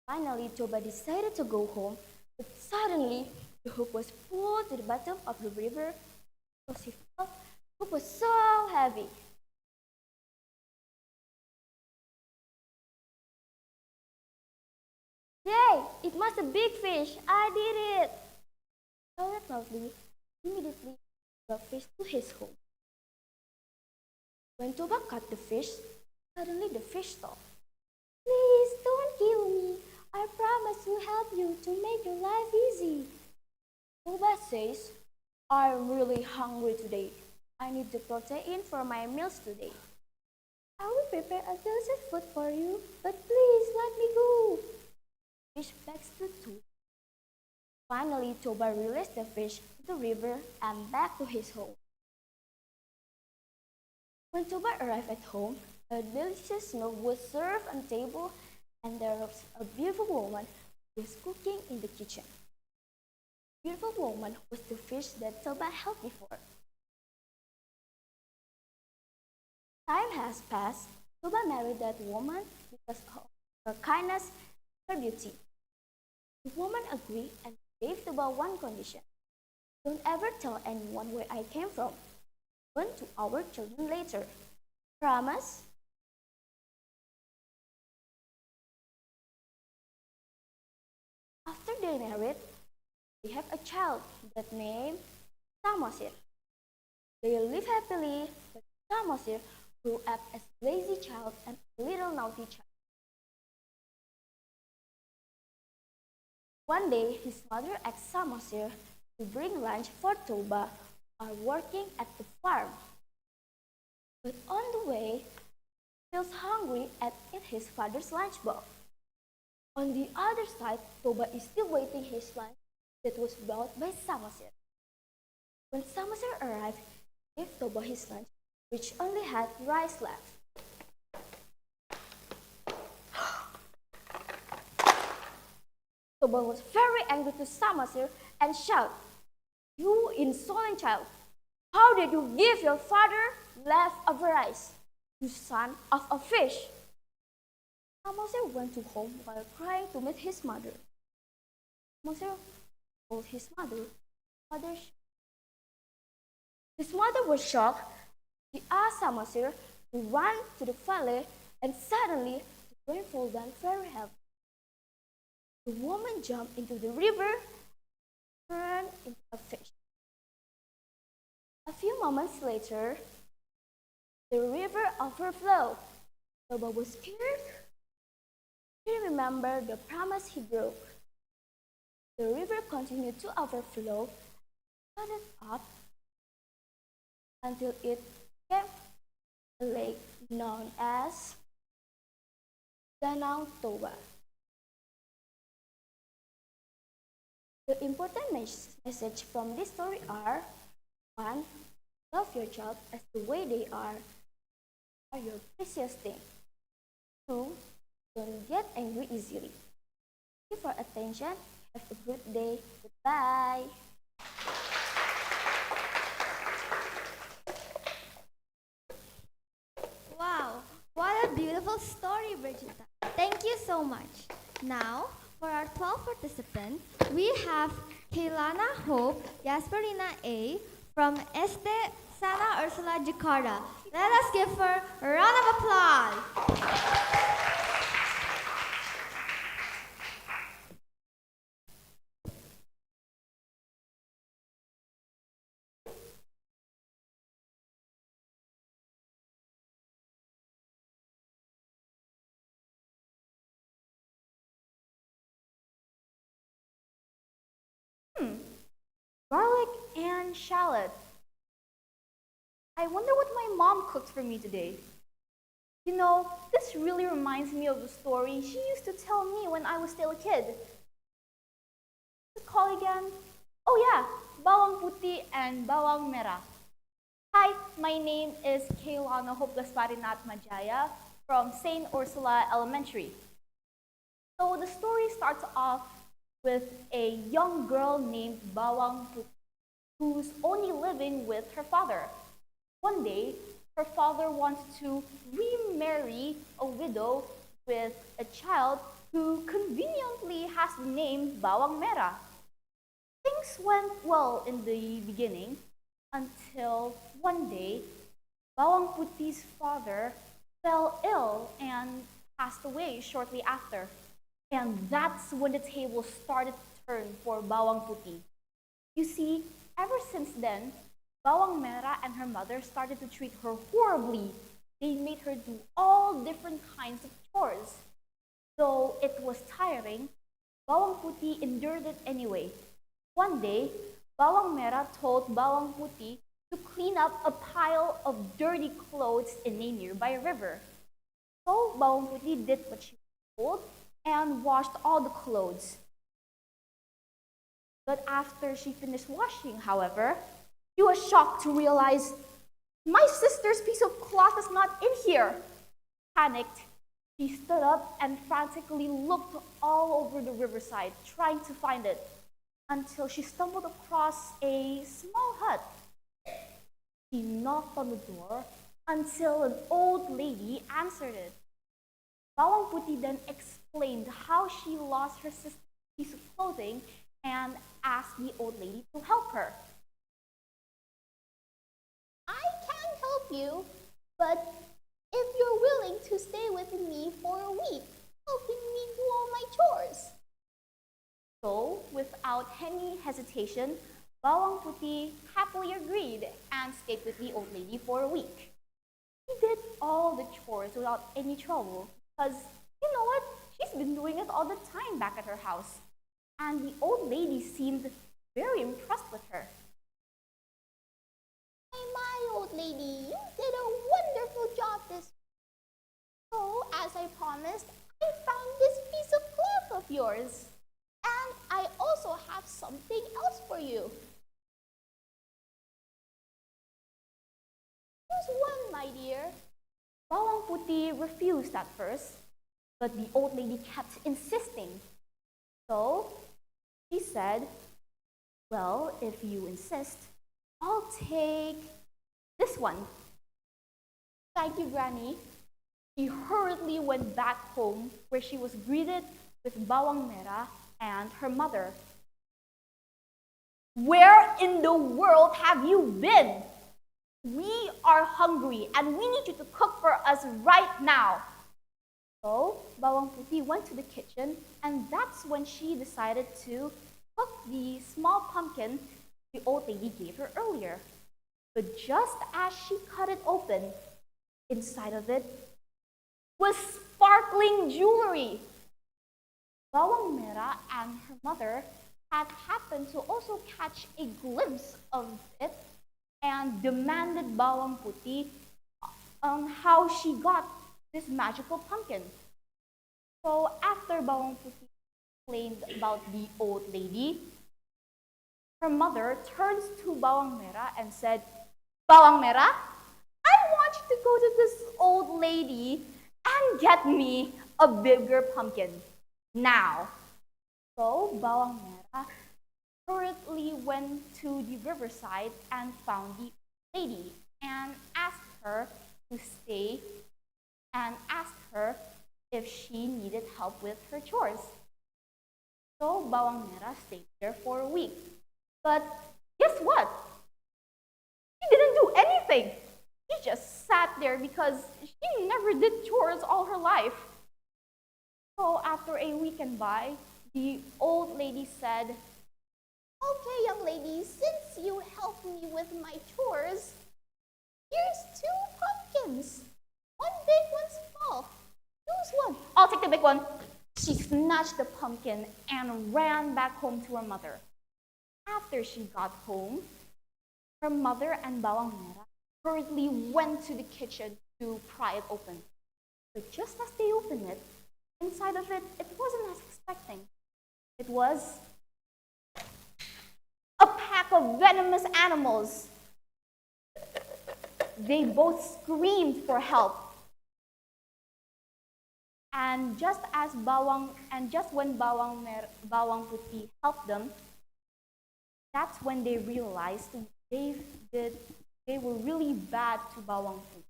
Finally, Toba decided to go home, but suddenly the hook was pulled to the bottom of the river because he felt It was so heavy. Yay! It must a big fish. I did it! Shouted loudly, immediately the fish to his home. When Toba caught the fish, suddenly the fish stopped. Please don't kill me. I promise to help you to make your life easy. Toba says, I'm really hungry today. I need the protein for my meals today. I will prepare a delicious food for you, but please let me go. Fish begs to do. Finally, Toba released the fish to the river and back to his home. When Toba arrived at home, a delicious meal was served on the table, and there was a beautiful woman who was cooking in the kitchen. The beautiful woman was the fish that Toba held before. Time has passed. Toba married that woman because of her kindness and her beauty. The woman agreed and gave Toba one condition. Don't ever tell anyone where I came from. Born to our children later. Promise? After they married, they have a child that named Samosir. They live happily, but Samosir grew up as a lazy child and a little naughty child. One day, his mother asked Samosir to bring lunch for Toba while working at the farm. But on the way, he feels hungry and eats his father's lunchbox. On the other side, Toba is still waiting his lunch that was brought by Samosir. When Samosir arrived, he gave Toba his lunch, which only had rice left. Toba was very angry to Samosir and shouted, You insolent child! How did you give your father leftover rice, you son of a fish? Samosir went to home while crying to meet his mother. Samosir told his mother, His mother was shocked. She asked Samosir to run to the valley, and suddenly the rain fell down very heavy. The woman jumped into the river and turned into a fish. A few moments later, the river overflowed. Toba was scared. He remembered the promise he broke. The river continued to overflow, flooded up until it became a lake known as Danau Toba. The important message from this story are 1. Love your child as the way they are your precious thing. 2. Don't get angry easily. Thank you for attention. Have a good day. Goodbye. Wow, what a beautiful story, Brigitta. Thank you so much. Now, for our 12 participants, we have Kailana Hope Yasperina A from SD Sana Ursula Jakarta. Let us give her a round of applause. Garlic and shallot. I wonder what my mom cooked for me today. You know, this really reminds me of a story she used to tell me when I was still a kid. What's it called again? Oh yeah, bawang putih and bawang merah. Hi, my name is Kailana Hope Gasparinat Majaya from St. Ursula Elementary. So the story starts off with a young girl named Bawang Putih, who's only living with her father. One day, her father wants to remarry a widow with a child who conveniently has the name Bawang Merah. Things went well in the beginning, until one day, Bawang Puti's father fell ill and passed away shortly after. And that's when the table started to turn for Bawang Puti. You see, ever since then, Bawang Mera and her mother started to treat her horribly. They made her do all different kinds of chores. Though it was tiring, Bawang Puti endured it anyway. One day, Bawang Mera told Bawang Puti to clean up a pile of dirty clothes in a nearby river. So Bawang Puti did what she was told and washed all the clothes. But after she finished washing, however, she was shocked to realize, my sister's piece of cloth is not in here. Panicked, she stood up and frantically looked all over the riverside, trying to find it, until she stumbled across a small hut. She knocked on the door until an old lady answered it. Bawang Puti then explained how she lost her sister's piece of clothing and asked the old lady to help her. I can help you, but if you're willing to stay with me for a week, helping me do all my chores. So, without any hesitation, Bawang Puti happily agreed and stayed with the old lady for a week. He did all the chores without any trouble because, you know what, she's been doing it all the time back at her house. And the old lady seemed very impressed with her. My old lady, you did a wonderful job this week. So, as I promised, I found this piece of cloth of yours. And I also have something else for you. Choose one, my dear. Bawang Puti refused at first, but the old lady kept insisting. So she said, well, if you insist, I'll take this one. Thank you, Granny. She hurriedly went back home where she was greeted with Bawang Mera and her mother. Where in the world have you been? We are hungry and we need you to cook for us right now. So Bawang Puti went to the kitchen and that's when she decided to cook the small pumpkin the old lady gave her earlier. But just as she cut it open, inside of it was sparkling jewelry. Bawang Mera and her mother had happened to also catch a glimpse of it and demanded Bawang Puti on how she got this magical pumpkin. So after Bawang Puti explained about the old lady, her mother turns to Bawang Mera and said, Bawang Mera, I want you to go to this old lady and get me a bigger pumpkin now. So Bawang Mera hurriedly went to the riverside and found the lady and asked her to stay and asked her if she needed help with her chores. So Bawang Mera stayed there for a week. But guess what? She didn't do anything. She just sat there because she never did chores all her life. So after a weekend by, the old lady said, Okay, young lady, since you helped me with my chores, here's 2 pumpkins. One big, one small. Choose one. I'll take the big one. She snatched the pumpkin and ran back home to her mother. After she got home, her mother and Bawang Mera hurriedly went to the kitchen to pry it open. But just as they opened it, inside of it, it wasn't as expecting. It was a pack of venomous animals. They both screamed for help. And just when Bawang Puti helped them, that's when they realized they were really bad to Bawang Puti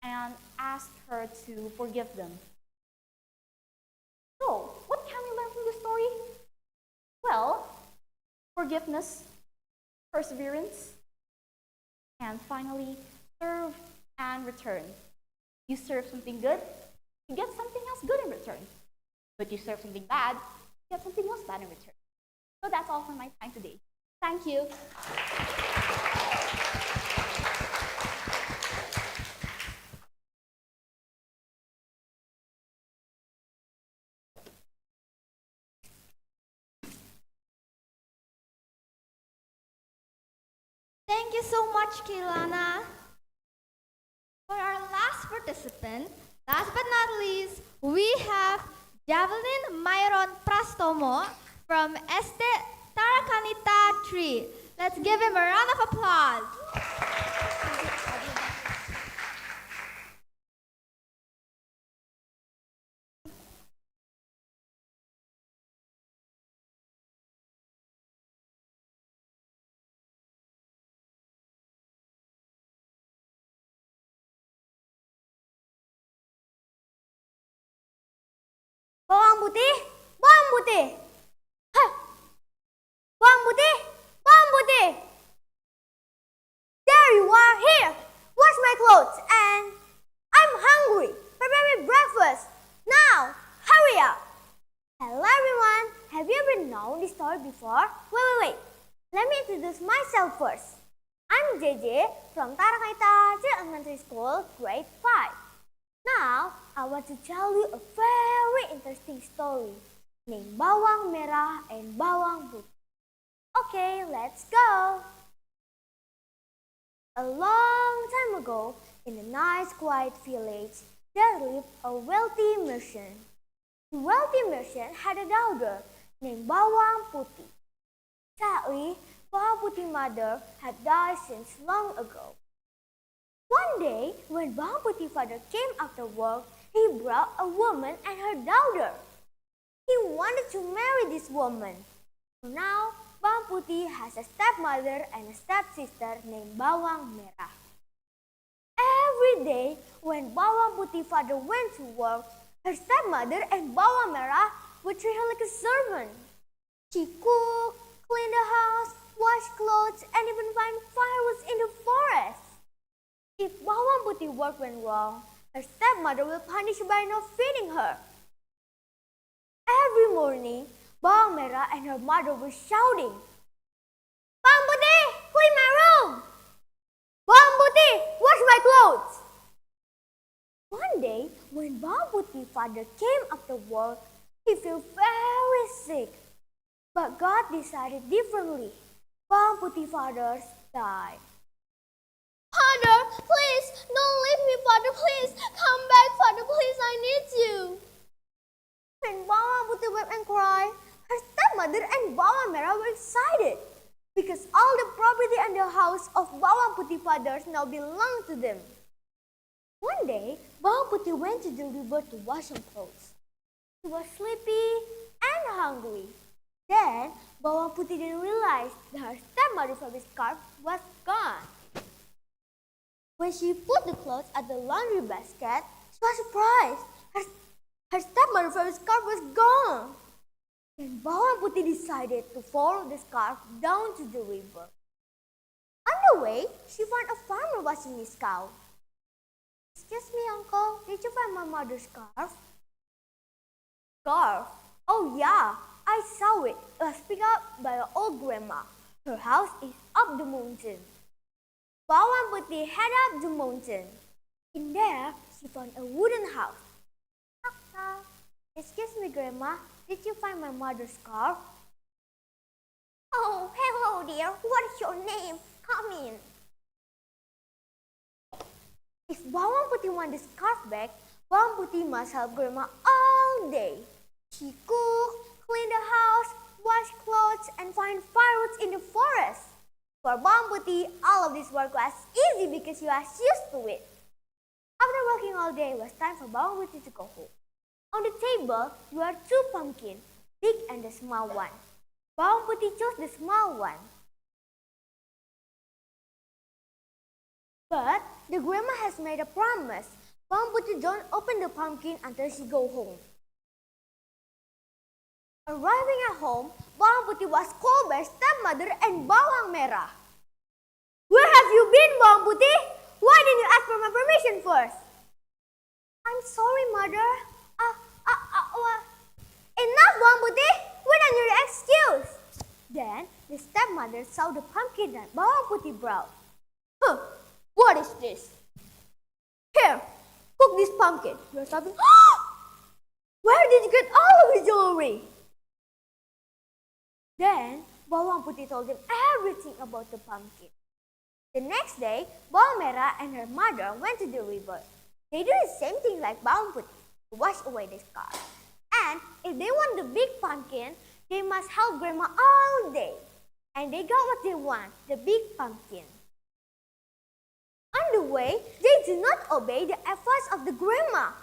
and asked her to forgive them. So, what can we learn from this story? Well, forgiveness, perseverance, and finally serve and return. You serve something good, you get something else good in return. But you serve something bad, you get something else bad in return. So that's all for my time today. Thank you. Thank you so much, Kilana. For our last participant, last but not least, we have Javelin Myron Prastomo from Este Tarakanita 3. Let's give him a round of applause. Bawang putih, bawang putih. Hah. Bawang putih, bawang putih. There you are, here. Wash my clothes and I'm hungry. Prepare me breakfast. Now, hurry up. Hello everyone. Have you ever known this story before? Wait. Let me introduce myself first. I'm JJ from Tarakaita Elementary School, grade 5. Now, I want to tell you a very interesting story named Bawang Merah and Bawang Putih. Okay, let's go. A long time ago, in a nice quiet village, there lived a wealthy merchant. The wealthy merchant had a daughter named Bawang Putih. Sadly, Bawang Putih's mother had died since long ago. One day, when Bawang Putih's father came after work, he brought a woman and her daughter. He wanted to marry this woman. So now, Bawang Putih has a stepmother and a stepsister named Bawang Merah. Every day, when Bawang Putih's father went to work, her stepmother and Bawang Merah would treat her like a servant. She cooked, cleaned the house, washed clothes, and even find firewood in the forest. If Bawang Putih's work went wrong, her stepmother will punish her by not feeding her. Every morning, Bawang Merah and her mother were shouting, "Bawang Putih, clean my room! Bawang Putih, wash my clothes!" One day, when Bawang Putih's father came after work, he felt very sick. But God decided differently. Bawang Putih's father died. Father, please, don't leave me, Father, please. Come back, Father, please, I need you. When Bawang Putih wept and cried, her stepmother and Bawang Merah were excited because all the property and the house of Bawang Putih's fathers now belonged to them. One day, Bawang Putih went to the river to wash some clothes. She was sleepy and hungry. Then, Bawang Putih didn't realize that her stepmother's favorite scarf was gone. When she put the clothes at the laundry basket, she was surprised. Her stepmother's favorite scarf was gone. Then Bawang Putih decided to follow the scarf down to the river. On the way, she found a farmer washing his cow. "Excuse me, uncle, did you find my mother's scarf?" "Scarf? Oh yeah, I saw it. It was picked up by an old grandma. Her house is up the mountain." Bawang Putih headed up the mountain. In there, she found a wooden house. "Knock, knock. Excuse me, Grandma, did you find my mother's scarf?" "Oh, hello, dear. What is your name? Come in." If Bawang Putih want the scarf back, Bawang Putih must help Grandma all day. She cooked, cleaned the house, washed clothes, and find firewood in the forest. For Bawang Putih, all of this work was easy because she was used to it. After working all day, it was time for Bawang Putih to go home. On the table were two pumpkins, big and the small one. Bawang Putih chose the small one. But the grandma has made a promise. Bawang Putih don't open the pumpkin until she go home. Arriving at home, Bawang Putih was called by stepmother and Bawang Merah. "Where have have you been, Bawang Putih? Why didn't you ask for my permission first? I'm sorry, Mother. Enough, Bawang Putih! When on your excuse? Then the stepmother saw the pumpkin that Bawang Putih brought. Huh, what is this? Here, cook this pumpkin. You're stopping. Where did you get all of the jewelry? Then Bawang Putih told him everything about the pumpkin. The next day, Bawang Merah and her mother went to the river. They did the same thing like Bawang Putih to wash away the scars. And if they want the big pumpkin, they must help Grandma all day. And they got what they want, the big pumpkin. On the way, they did not obey the advice of the grandma.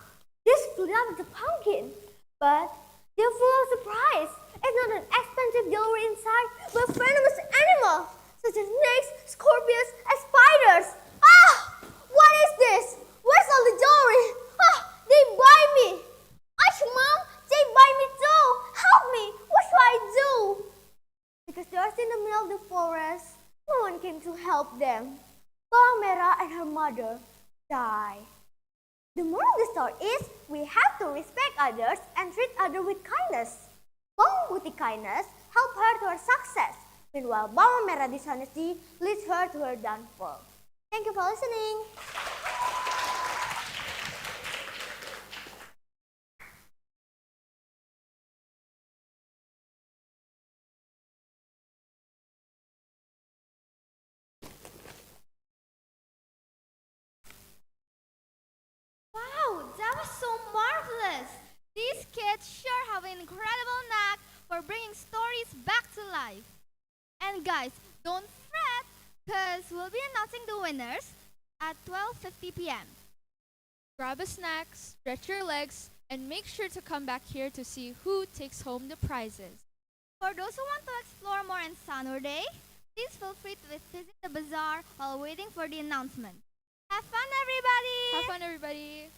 They split up the pumpkin, but they're full of surprise. It's not an expensive jewelry inside, but venomous animals such as snakes, scorpions, and spiders. Ah! What is this? Where's all the jewelry? Ah! They bite me. Ash, Mom! They bite me too. Help me. What should I do? Because they are in the middle of the forest, no one came to help them. Bawang Merah and her mother died. The moral of the story is we have to respect others and treat others with kindness. Bawang Putih kindness helped her to her success, meanwhile Bawang Merah dishonesty leads her to her downfall. Thank you for listening. Wow, that was so marvelous! These kids sure have an incredible knack for bringing stories back to life. And guys, don't fret, because we'll be announcing the winners at 12:50 p.m. Grab a snack, stretch your legs, and make sure to come back here to see who takes home the prizes. For those who want to explore more on Sanur Day, please feel free to visit the bazaar while waiting for the announcement. Have fun, everybody! Have fun, everybody!